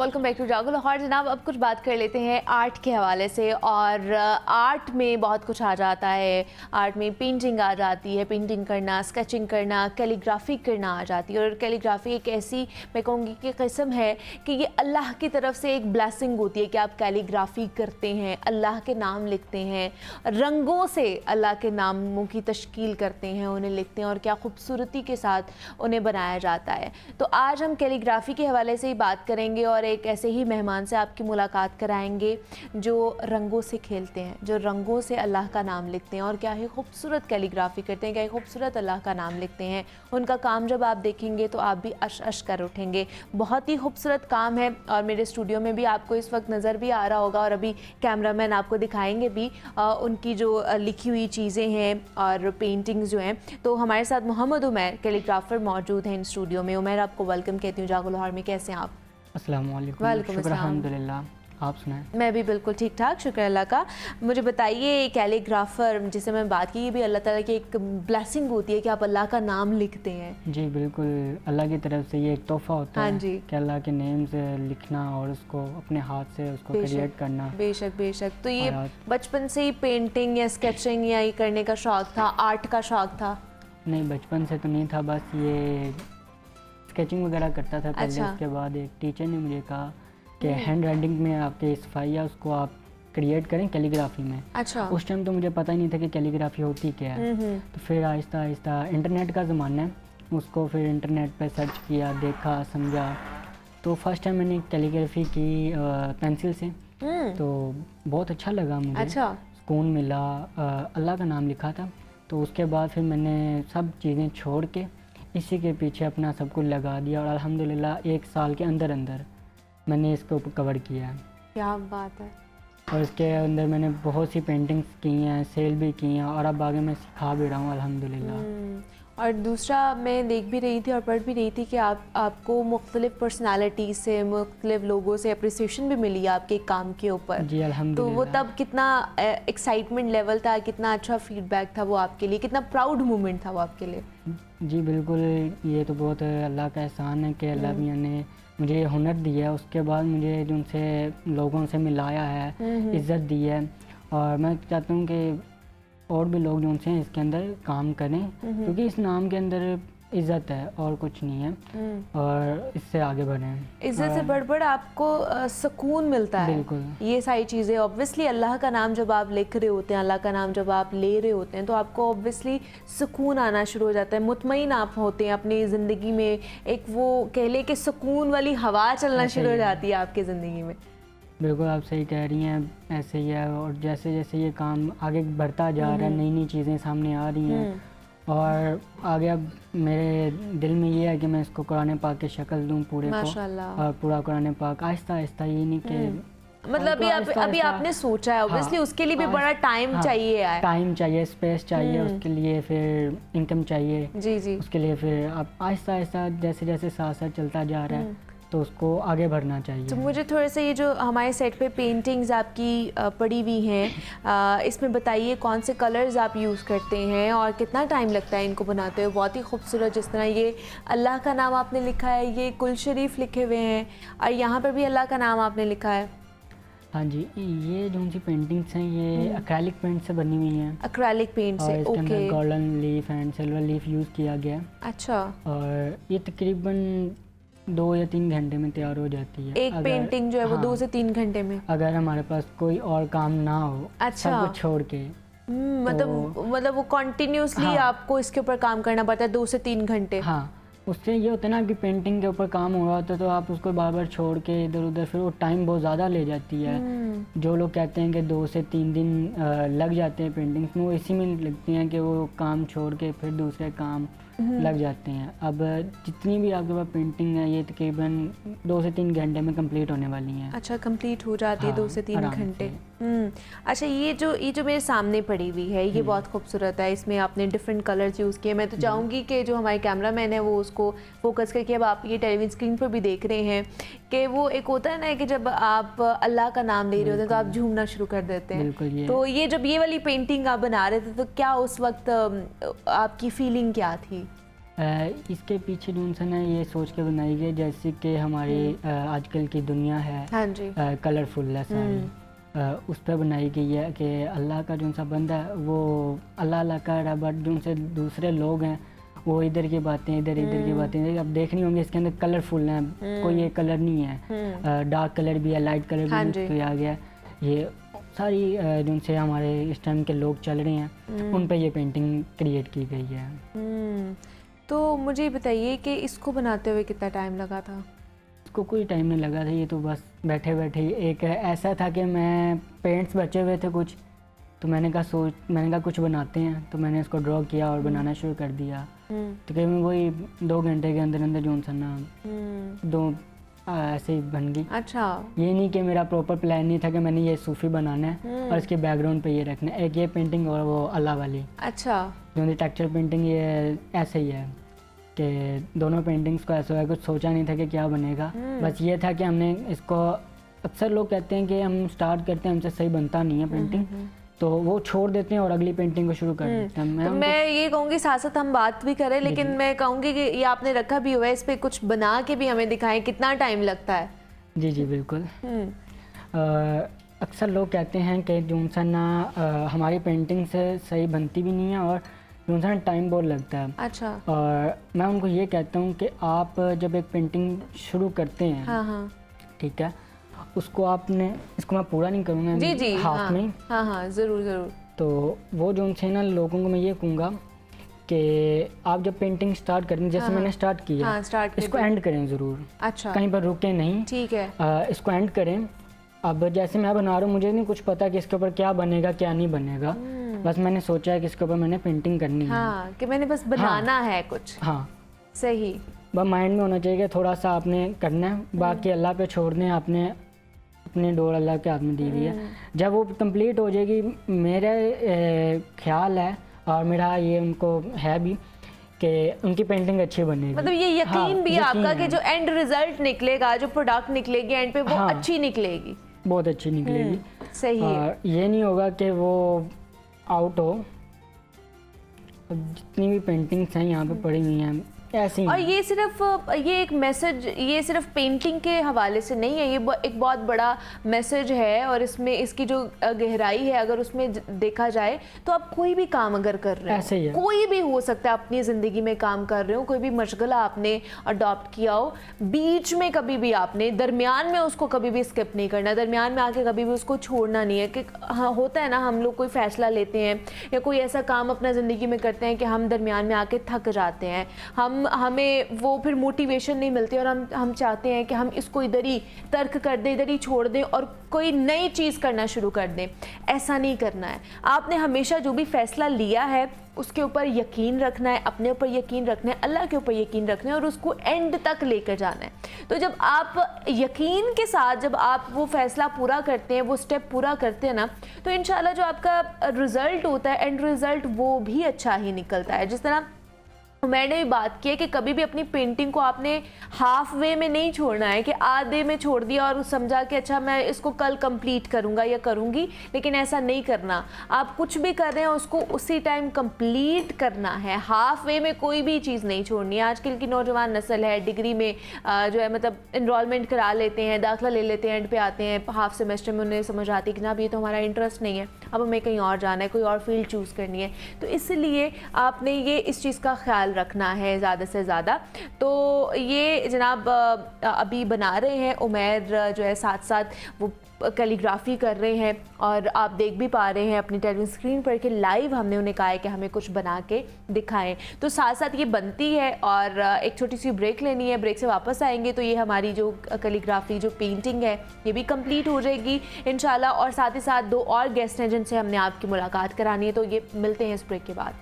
वेलकम बैक टू जागो लाहौर। जनाब, अब कुछ बात कर लेते हैं आर्ट के हवाले से। और आर्ट में बहुत कुछ आ जाता है। आर्ट में पेंटिंग आ जाती है, पेंटिंग करना, स्केचिंग करना, कैलीग्राफी करना आ जाती है। और कैलीग्राफी एक ऐसी, मैं कहूँगी कि किस्म है कि ये अल्लाह की तरफ से एक ब्लेसिंग होती है कि आप कैलीग्राफी करते हैं, अल्लाह के नाम लिखते हैं, रंगों से अल्लाह के नामों की तश्कील करते हैं, उन्हें लिखते हैं और क्या खूबसूरती के साथ उन्हें बनाया जाता है। तो आज हम कैलीग्राफी के हवाले से ही बात करेंगे और एक ऐसे ही मेहमान से आपकी मुलाकात कराएंगे जो रंगों से खेलते हैं, जो रंगों से अल्लाह का नाम लिखते हैं और क्या ही खूबसूरत कैलीग्राफी करते हैं, क्या ही खूबसूरत अल्लाह का नाम लिखते हैं। उनका काम जब आप देखेंगे तो आप भी अश अश कर उठेंगे। बहुत ही खूबसूरत काम है और मेरे स्टूडियो में भी आपको इस वक्त नज़र भी आ रहा होगा और अभी कैमरामैन आपको दिखाएंगे भी उनकी जो लिखी हुई चीज़ें हैं और पेंटिंग्स जो हैं। तो हमारे साथ मोहम्मद उमैर कैलीग्राफर मौजूद हैं इन स्टूडियो में। उमैर, आपको वेलकम कहती हूँ जागो लाहौर में। कैसे हैं आप? अस्सलाम वालेकुम। वालेकुम शुक्र अस्सलाम। अल्हम्दुलिल्लाह, आप सुनाएं? मैं भी बिल्कुल ठीक ठाक, शुक्र अल्लाह का। मुझे बताइए, कैलीग्राफर जिसे मैं बात की, ये भी अल्लाह ताला की एक ब्लेसिंग होती है कि आप अल्लाह का नाम लिखते हैं। जी बिल्कुल, अल्लाह की तरफ से ये एक तोहफा होता हाँ है जी। कि अल्लाह के नेम से लिखना और उसको अपने हाथ से उसको क्रिएट करना। बेशक बेशक। तो ये और बचपन से ही पेंटिंग या स्केचिंग या ये करने का शौक था, आर्ट का शौक था? नहीं, बचपन से तो नहीं था, बस ये स्केचिंग वगैरह करता था पहले। अच्छा। उसके बाद एक टीचर ने मुझे कहा कि हैंड राइटिंग में आपके सफाई है उसको आप क्रिएट करें कैलीग्राफी में। अच्छा। उस टाइम तो मुझे पता ही नहीं था कि कैलीग्राफी होती क्या है। तो फिर आहिस्ता आहिस्ता, इंटरनेट का ज़माना है, उसको फिर इंटरनेट पे सर्च किया, देखा, समझा। तो फर्स्ट टाइम मैंने कैलीग्राफी की पेंसिल से, तो बहुत अच्छा लगा मुझे। अच्छा। सुकून मिला। अल्लाह का नाम लिखा था। तो उसके बाद फिर मैंने सब चीज़ें छोड़ के इसी के पीछे अपना सब कुछ लगा दिया और अल्हम्दुलिल्लाह 1 साल के अंदर अंदर मैंने इसको कवर किया है। क्या बात है। और इसके अंदर मैंने बहुत सी पेंटिंग्स की हैं, सेल भी की हैं और अब आगे मैं सिखा भी रहा हूँ अल्हम्दुलिल्लाह। और दूसरा, मैं देख भी रही थी और पढ़ भी रही थी कि आपको मुख्तलिफ पर्सनालिटी से, मुख्तलिफ लोगों से अप्रिसिएशन भी मिली है आपके काम के ऊपर। जी तो अल्हम्दुलिल्लाह। वो तब कितना एक्साइटमेंट लेवल था, कितना अच्छा फीडबैक था वो आपके लिए, कितना प्राउड मोमेंट था वो आपके लिए? जी बिल्कुल, ये तो बहुत अल्लाह का एहसान है कि अल्लाह मियां ने मुझे ये हुनर दिया है। उसके बाद मुझे जिनसे लोगों से मिलाया है, इज़्ज़त दी है। और मैं चाहता हूँ कि और भी लोग जो उनसे इसके अंदर काम करें, क्योंकि इस नाम के अंदर इज़्ज़त है और कुछ नहीं है, और इससे आगे बढ़ें। इज़्ज़त से बढ़ आपको सुकून मिलता है। बिल्कुल। ये सारी चीज़ें ऑब्वियसली, अल्लाह का नाम जब आप लिख रहे होते हैं, अल्लाह का नाम जब आप ले रहे होते हैं, तो आपको ऑब्वियसली सुकून आना शुरू हो जाता है, मुतमईन आप होते हैं अपनी ज़िंदगी में। एक वो कह ले कि सुकून वाली हवा चलना शुरू हो जाती है आपकी ज़िंदगी में। बिल्कुल आप सही कह रही हैं, ऐसे ही है। और जैसे जैसे ये काम आगे बढ़ता जा रहा है, नई नई चीज़ें सामने आ रही हैं और आगे अब मेरे दिल में ये है कि मैं इसको कुरान पाक की शक्ल दूं पूरे को, माशाल्लाह। और पूरा कुरान पाक आहिस्ता आहिस्ता, ये नहीं कि मतलब अभी आपने सोचा है, ऑब्वियसली उसके लिए भी बड़ा टाइम चाहिए है। टाइम चाहिए, स्पेस चाहिए, उसके लिए फिर इनकम चाहिए। जी जी। उसके लिए फिर आप आहिस्ता आहिस्ता जैसे जैसे साथ साथ चलता जा रहा है तो उसको आगे बढ़ना चाहिए। तो मुझे थोड़ा सा ये जो हमारे सेट पे पेंटिंग्स आपकी पड़ी हुई हैं, इसमें बताइए कौन से कलर्स आप यूज़ करते हैं और कितना टाइम लगता है इनको बनाते हुए? बहुत ही खूबसूरत, जिस तरह ये अल्लाह का नाम आपने लिखा है, ये कुल शरीफ लिखे हुए हैं और यहाँ पर भी अल्लाह का नाम आपने लिखा है। हाँ जी, ये जो सी पेंटिंग्स हैं ये एक्रेलिक पेंट से बनी हुई हैं। एक्रेलिक पेंट से, इसके अंदर okay. Golden leaf and silver leaf use किया गया है। अच्छा। और ये तकरीबन 2 या 3 घंटे में तैयार हो जाती है। एक पेंटिंग जो है वो 2 से 3 घंटे में? अगर हमारे पास कोई और काम ना हो, अच्छा, सब कुछ छोड़ के। मतलब वो कॉन्टिन्यूसली आपको इसके ऊपर काम करना पड़ता है 2 से 3 घंटे? हाँ, उससे ये होता है ना कि पेंटिंग के ऊपर काम हो रहा होता है तो आप उसको बार बार छोड़ के इधर उधर, फिर वो टाइम बहुत ज़्यादा ले जाती है। जो लोग कहते हैं कि 2 से 3 दिन लग जाते हैं पेंटिंग्स में, वो इसी में लगती हैं कि वो काम छोड़ के फिर दूसरे काम लग जाते हैं। अब जितनी भी आपके पास पेंटिंग है ये तकरीबन 2 से 3 घंटे में कंप्लीट होने वाली हैं। अच्छा, कंप्लीट हो जाती है 2 से 3 घंटे। अच्छा, ये जो मेरे सामने पड़ी हुई है ये बहुत खूबसूरत है। इसमें आपने डिफरेंट कलर्स यूज़ किए। मैं तो चाहूँगी कि जो हमारे कैमरामैन है वो उसको फोकस करके, अब आप ये टेलीविजन स्क्रीन पर भी देख रहे हैं कि वो एक होता है ना कि जब आप अल्लाह का नाम ले रहे होते हैं तो आप झूमना शुरू कर देते हैं। तो ये जब ये वाली पेंटिंग आप बना रहे थे तो क्या उस वक्त आपकी फीलिंग क्या थी? इसके पीछे जो सा ना ये सोच के बनाई गई जैसे कि हमारी आजकल की दुनिया है, हाँ जी, कलरफुल है सारी, उस पर बनाई गई है कि अल्लाह का जो सा बंदा है वो अल्लाह कर रहा है, बट जो से दूसरे लोग हैं वो इधर की बातें इधर की बातें अब देखनी होंगी। इसके अंदर कलरफुल है, कोई एक कलर नहीं है, डार्क कलर भी है, लाइट कलर भी यूज़ किया गया है। ये सारी जिनसे हमारे इस टाइम के लोग चल रहे हैं उन पे ये पेंटिंग क्रिएट की गई है। तो मुझे बताइए कि इसको बनाते हुए कितना टाइम लगा था? इसको कोई टाइम नहीं लगा था, ये तो बस बैठे बैठे एक ऐसा था कि मैं पेंट्स बचे हुए थे कुछ, तो मैंने कहा कुछ बनाते हैं, तो मैंने इसको ड्रॉ किया और बनाना शुरू कर दिया। तकरीबन वही 2 घंटे के अंदर अंदर जो सा ना ऐसे ही बन गई। अच्छा, ये नहीं कि मेरा प्रॉपर प्लान नहीं था कि मैंने ये सूफी बनाना है और इसके बैकग्राउंड पे ये रखना है। एक ये पेंटिंग और वो अल्लाह वाली, अच्छा, जो टेक्सचर पेंटिंग ये ऐसे ही है कि दोनों पेंटिंग्स को ऐसा है, कुछ सोचा नहीं था कि क्या बनेगा। बस ये था कि हमने इसको, अक्सर लोग कहते हैं कि हम स्टार्ट करते हैं हमसे सही बनता नहीं है पेंटिंग, तो वो छोड़ देते हैं और अगली पेंटिंग को शुरू कर देते हैं। तो मैं ये कहूँगी साथ साथ हम बात भी करें, लेकिन मैं कहूँगी कि ये आपने रखा भी हुआ है, इस पर कुछ बना के भी हमें दिखाएं, कितना टाइम लगता है? जी जी बिल्कुल। अक्सर लोग कहते हैं कि जो ना हमारी पेंटिंग से सही बनती भी नहीं है और जो सा टाइम बहुत लगता है। अच्छा, और मैं उनको ये कहता हूँ कि आप जब एक पेंटिंग शुरू करते हैं, हाँ, ठीक है, उसको आपने, इसको मैं पूरा नहीं करूँगा, जी जी, हाफ में, हाँ, ज़रूर। तो वो जो से ना लोगों को मैं ये कहूँगा कि आप जब पेंटिंग स्टार्ट करें, जैसे मैंने स्टार्ट किया, इसको एंड करें ज़रूर। अच्छा, कहीं पर रुके नहीं, ठीक है, इसको एंड करें। अब जैसे मैं बना रहा हूँ, मुझे नहीं कुछ पता कि इसके ऊपर क्या बनेगा क्या नहीं बनेगा, बस मैंने सोचा है कि इसके ऊपर मैंने पेंटिंग करनी है, हाँ, कि मैंने बस बनाना है कुछ। हाँ, सही, बस माइंड में होना चाहिए कि थोड़ा सा आपने करना है, बाकी अल्लाह पे छोड़ दें। आपने अपनी डोर अल्लाह के हाथ में दी हुई है, जब वो कंप्लीट हो जाएगी, मेरे ख्याल है और मेरा ये उनको है भी कि उनकी पेंटिंग अच्छी बनेगी। मतलब ये यकीन भी आपका कि जो एंड रिजल्ट निकलेगा, जो प्रोडक्ट निकलेगी एंड पे वो अच्छी निकलेगी, बहुत अच्छी निकलेगी। सही है। और ये नहीं होगा कि वो आउट हो। अब जितनी भी पेंटिंग्स हैं यहाँ पे पड़ी हुई हैं ऐसी, और ये सिर्फ ये एक मैसेज, ये सिर्फ पेंटिंग के हवाले से नहीं है, ये एक बहुत बड़ा मैसेज है। और इसमें इसकी जो गहराई है, अगर उसमें देखा जाए तो आप कोई भी काम अगर कर रहे ऐसे ही हो, है। कोई भी हो सकता है, अपनी ज़िंदगी में काम कर रहे हो, कोई भी मशगला आपने अडॉप्ट किया हो, बीच में कभी भी आपने दरमियान में उसको कभी भी स्किप नहीं करना, दरमियान में आके कभी भी उसको छोड़ना नहीं है। कि हाँ, होता है ना, हम लोग कोई फ़ैसला लेते हैं या कोई ऐसा काम अपना ज़िंदगी में करते हैं कि हम दरमियान में आके थक जाते हैं, हमें वो फिर मोटिवेशन नहीं मिलती और हम चाहते हैं कि हम इसको इधर ही तर्क कर दें, इधर ही छोड़ दें और कोई नई चीज़ करना शुरू कर दें। ऐसा नहीं करना है। आपने हमेशा जो भी फैसला लिया है उसके ऊपर यकीन रखना है, अपने ऊपर यकीन रखना है, अल्लाह के ऊपर यकीन रखना है और उसको एंड तक लेकर जाना है। तो जब आप यकीन के साथ जब आप वो फैसला पूरा करते हैं, वो स्टेप पूरा करते हैं ना, तो इंशाल्लाह जो आपका रिज़ल्ट होता है, एंड रिज़ल्ट, वो भी अच्छा ही निकलता है। जिस तरह मैंने भी बात की है कि कभी भी अपनी पेंटिंग को आपने हाफ वे में नहीं छोड़ना है कि आधे में छोड़ दिया और समझा कि अच्छा मैं इसको कल कंप्लीट करूँगा या करूँगी, लेकिन ऐसा नहीं करना। आप कुछ भी कर रहे हैं उसको उसी टाइम कंप्लीट करना है, हाफ वे में कोई भी चीज़ नहीं छोड़नी है। आजकल की नौजवान नस्ल है, डिग्री में जो है मतलब इनरोलमेंट करा लेते हैं, दाखिला ले लेते हैं, एंड पे आते हैं हाफ सेमेस्टर में, उन्हें समझ आती है कि ना अब ये तो हमारा इंटरेस्ट नहीं है, अब हमें कहीं और जाना है, कोई और फील्ड चूज़ करनी है। तो इसलिए आपने ये इस चीज़ का ख्याल रखना है ज़्यादा से ज़्यादा। तो ये जनाब अभी बना रहे हैं, उमैर जो है साथ साथ वो कैलीग्राफी कर रहे हैं और आप देख भी पा रहे हैं अपनी टेलीविजन स्क्रीन पर कि लाइव हमने उन्हें कहा है कि हमें कुछ बना के दिखाएं। तो साथ साथ ये बनती है और एक छोटी सी ब्रेक लेनी है, ब्रेक से वापस आएंगे तो ये हमारी जो कैलीग्राफी जो पेंटिंग है ये भी कंप्लीट हो जाएगी इंशाल्लाह। और साथ ही साथ 2 और गेस्ट हैं जिनसे हमने आपकी मुलाकात करानी है। तो ये मिलते हैं इस ब्रेक के बाद।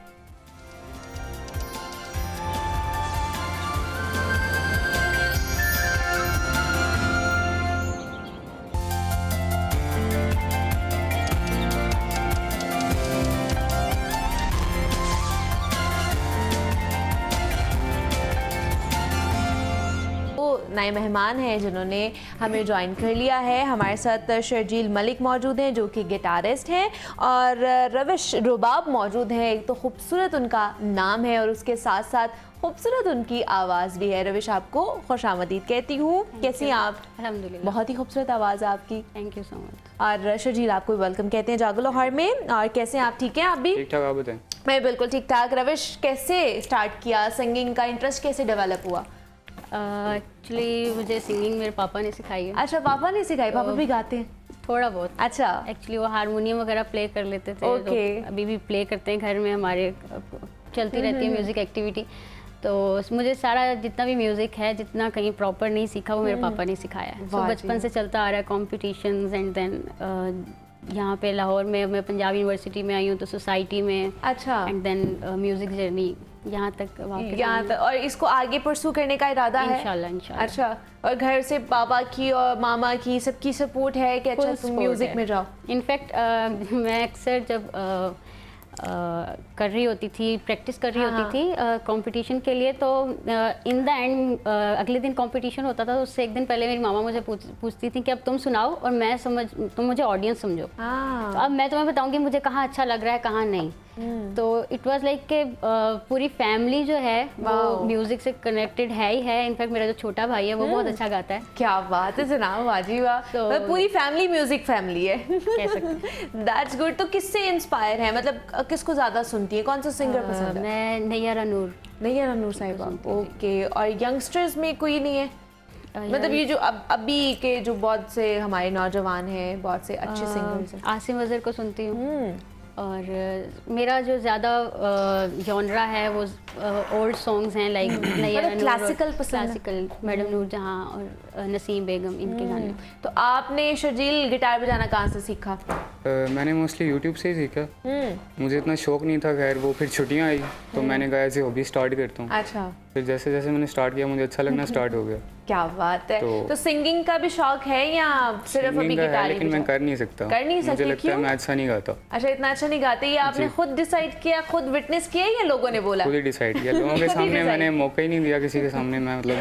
नए मेहमान हैं जिन्होंने हमें ज्वाइन कर लिया है। हमारे साथ शर्जील मलिक मौजूद हैं जो कि गिटारिस्ट हैं, और रविश रुबाब मौजूद हैं। एक तो खूबसूरत उनका नाम है और उसके साथ साथ खूबसूरत उनकी आवाज़ भी है। रविश, आपको खुशामदीद कहती हूँ। कैसी हैं आप? अल्हम्दुलिल्लाह, बहुत ही खूबसूरत आवाज़ है आपकी। Thank you so much. और शर्जील, आपको वेलकम कहते हैं जागो लाहौर में। और कैसे हैं आप? ठीक हैं आप भी? ठीक ठाक, आप बताएं। मैं बिल्कुल ठीक ठाक। रविश, कैसे स्टार्ट किया सिंगिंग का? इंटरेस्ट कैसे डेवलप हुआ? एक्चुअली मुझे सिंगिंग मेरे पापा ने सिखाई है। अच्छा, पापा ने सिखाई? पापा भी गाते हैं? थोड़ा बहुत। अच्छा। एक्चुअली वो हारमोनियम वगैरह प्ले कर लेते थे। ओके। तो अभी भी प्ले करते हैं घर में, हमारे चलती रहती है म्यूज़िक एक्टिविटी। तो मुझे सारा जितना भी म्यूज़िक है, जितना कहीं प्रॉपर नहीं सीखा, वो मेरे पापा ने सिखाया है। तो बचपन से चलता आ रहा है कॉम्पिटिशन्स, एंड देन यहाँ पे लाहौर में मैं पंजाब यूनिवर्सिटी में आई हूँ तो सोसाइटी में। अच्छा। एंड देन म्यूज़िक जर्नी यहाँ तक वापस यहाँ तक। और इसको आगे परसू करने का इरादा है? इंशाल्लाह। अच्छा। और घर से पापा की और मामा की सबकी सपोर्ट है कि अच्छा तुम म्यूजिक में जाओ? इनफैक्ट मैं अक्सर जब कर रही होती थी, प्रैक्टिस कर रही होती थी कंपटीशन के लिए, तो इन द एंड अगले दिन कंपटीशन होता था तो उससे एक दिन पहले मेरी मामा मुझे पूछती थी कि अब तुम सुनाओ और तुम मुझे ऑडियंस समझो। तो अब मैं तुम्हें बताऊंगी मुझे कहाँ अच्छा लग रहा है कहाँ नहीं। तो इट वाज लाइक कि पूरी फैमिली जो है वो म्यूजिक से कनेक्टेड है ही है। इनफैक्ट मेरा जो छोटा भाई है वो बहुत अच्छा गाता है। क्या बात है जनाब, वाजी वाह। तो पूरी फैमिली म्यूजिक फैमिली है कह सकते हैं। That's good. तो किससे इंस्पायर है, मतलब किसको ज्यादा सुनती है? कौन सा सिंगर पसंद है? मैं नैयरा नूर। नैयरा नूर साहिबा, ओके। और यंगस्टर्स में कोई नहीं है? मतलब ये जो अभी के जो बहुत से हमारे नौजवान हैं, बहुत से अच्छे सिंगर्स हैं। आसिम अजहर को सुनती हूँ। और मेरा जो ज़्यादा जॉनरा है वो ओल्ड सॉन्ग्स हैं, लाइक क्लासिकल पसंद है? क्लासिकल, मैडम नूरजहां और नसीम बेगम, इनके गाने। तो आपने शर्जील गिटार बजाना कहाँ से सीखा? मैंने मोस्टली यूट्यूब से ही सीखा। मुझे इतना शौक नहीं था, खैर वो फिर छुट्टियाँ आई तो मैंने कहा ऐसे हॉबी स्टार्ट करता हूँ। अच्छा। फिर जैसे जैसे मैंने स्टार्ट किया मुझे अच्छा लगना स्टार्ट हो गया। क्या बात है। तो सिंगिंग का भी शौक है या सिर्फ अभी गिटार? लेकिन मैं कर नहीं सकता। कर नहीं सकते? मुझे लगता है मैं अच्छा नहीं गाता। अच्छा, इतना अच्छा नहीं गाते? ये आपने खुद डिसाइड किया, खुद विटनेस किया या लोगों ने बोला? खुद ही डिसाइड किया। लोगों के सामने मैंने मौका ही नहीं दिया किसी के सामने मैं मतलब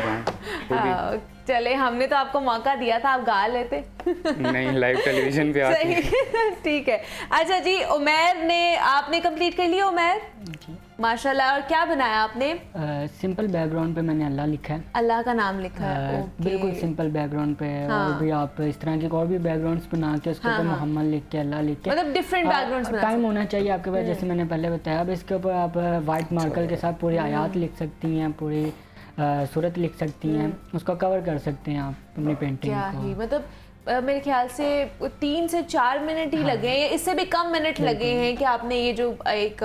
गाऊं। चले, हमने तो आपको मौका दिया था, आप गा लेते। नहीं, लाइव टेलीविजन पे आती। ठीक है। अच्छा जी, उमैर ने आपने कंप्लीट कर लिया? उमैर माशाल्लाह। और क्या बनाया आपने? सिंपल बैकग्राउंड पे मैंने अल्लाह लिखा है। अल्लाह का नाम लिखा है? बिल्कुल सिंपल बैकग्राउंड पे। और भी आप इस तरह के और भी बैकग्राउंड्स बना के उसके ऊपर मोहम्मद लिख के, अल्लाह लिख के, मतलब डिफरेंट बैकग्राउंड्स बना। टाइम होना चाहिए आपके पास, जैसे मैंने पहले बताया। अब इसके ऊपर आप वाइट मार्कर के साथ पूरी आयात लिख सकती हैं, पूरी सूरत लिख सकती हैं, उसको कवर कर सकते हैं आप अपनी पेंटिंग को। मतलब मेरे ख्याल से 3 से 4 मिनट ही लगे हैं, इससे भी कम मिनट लगे हैं कि आपने ये जो एक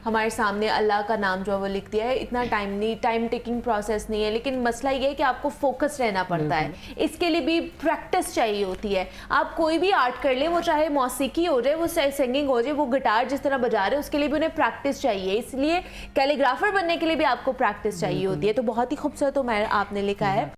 हमारे सामने अल्लाह का नाम जो है वो लिख दिया है। इतना टाइम नहीं, टाइम टेकिंग प्रोसेस नहीं है, लेकिन मसला ये है कि आपको फोकस रहना पड़ता है। इसके लिए भी प्रैक्टिस चाहिए होती है। आप कोई भी आर्ट कर लें, वो चाहे मौसीकी हो जाए, वो सिंगिंग हो जाए, वो गिटार जिस तरह बजा रहे हैं उसके लिए भी उन्हें प्रैक्टिस चाहिए। इसलिए कैलीग्राफर बनने के लिए भी आपको प्रैक्टिस चाहिए होती है। तो बहुत ही खूबसूरत आपने लिखा है।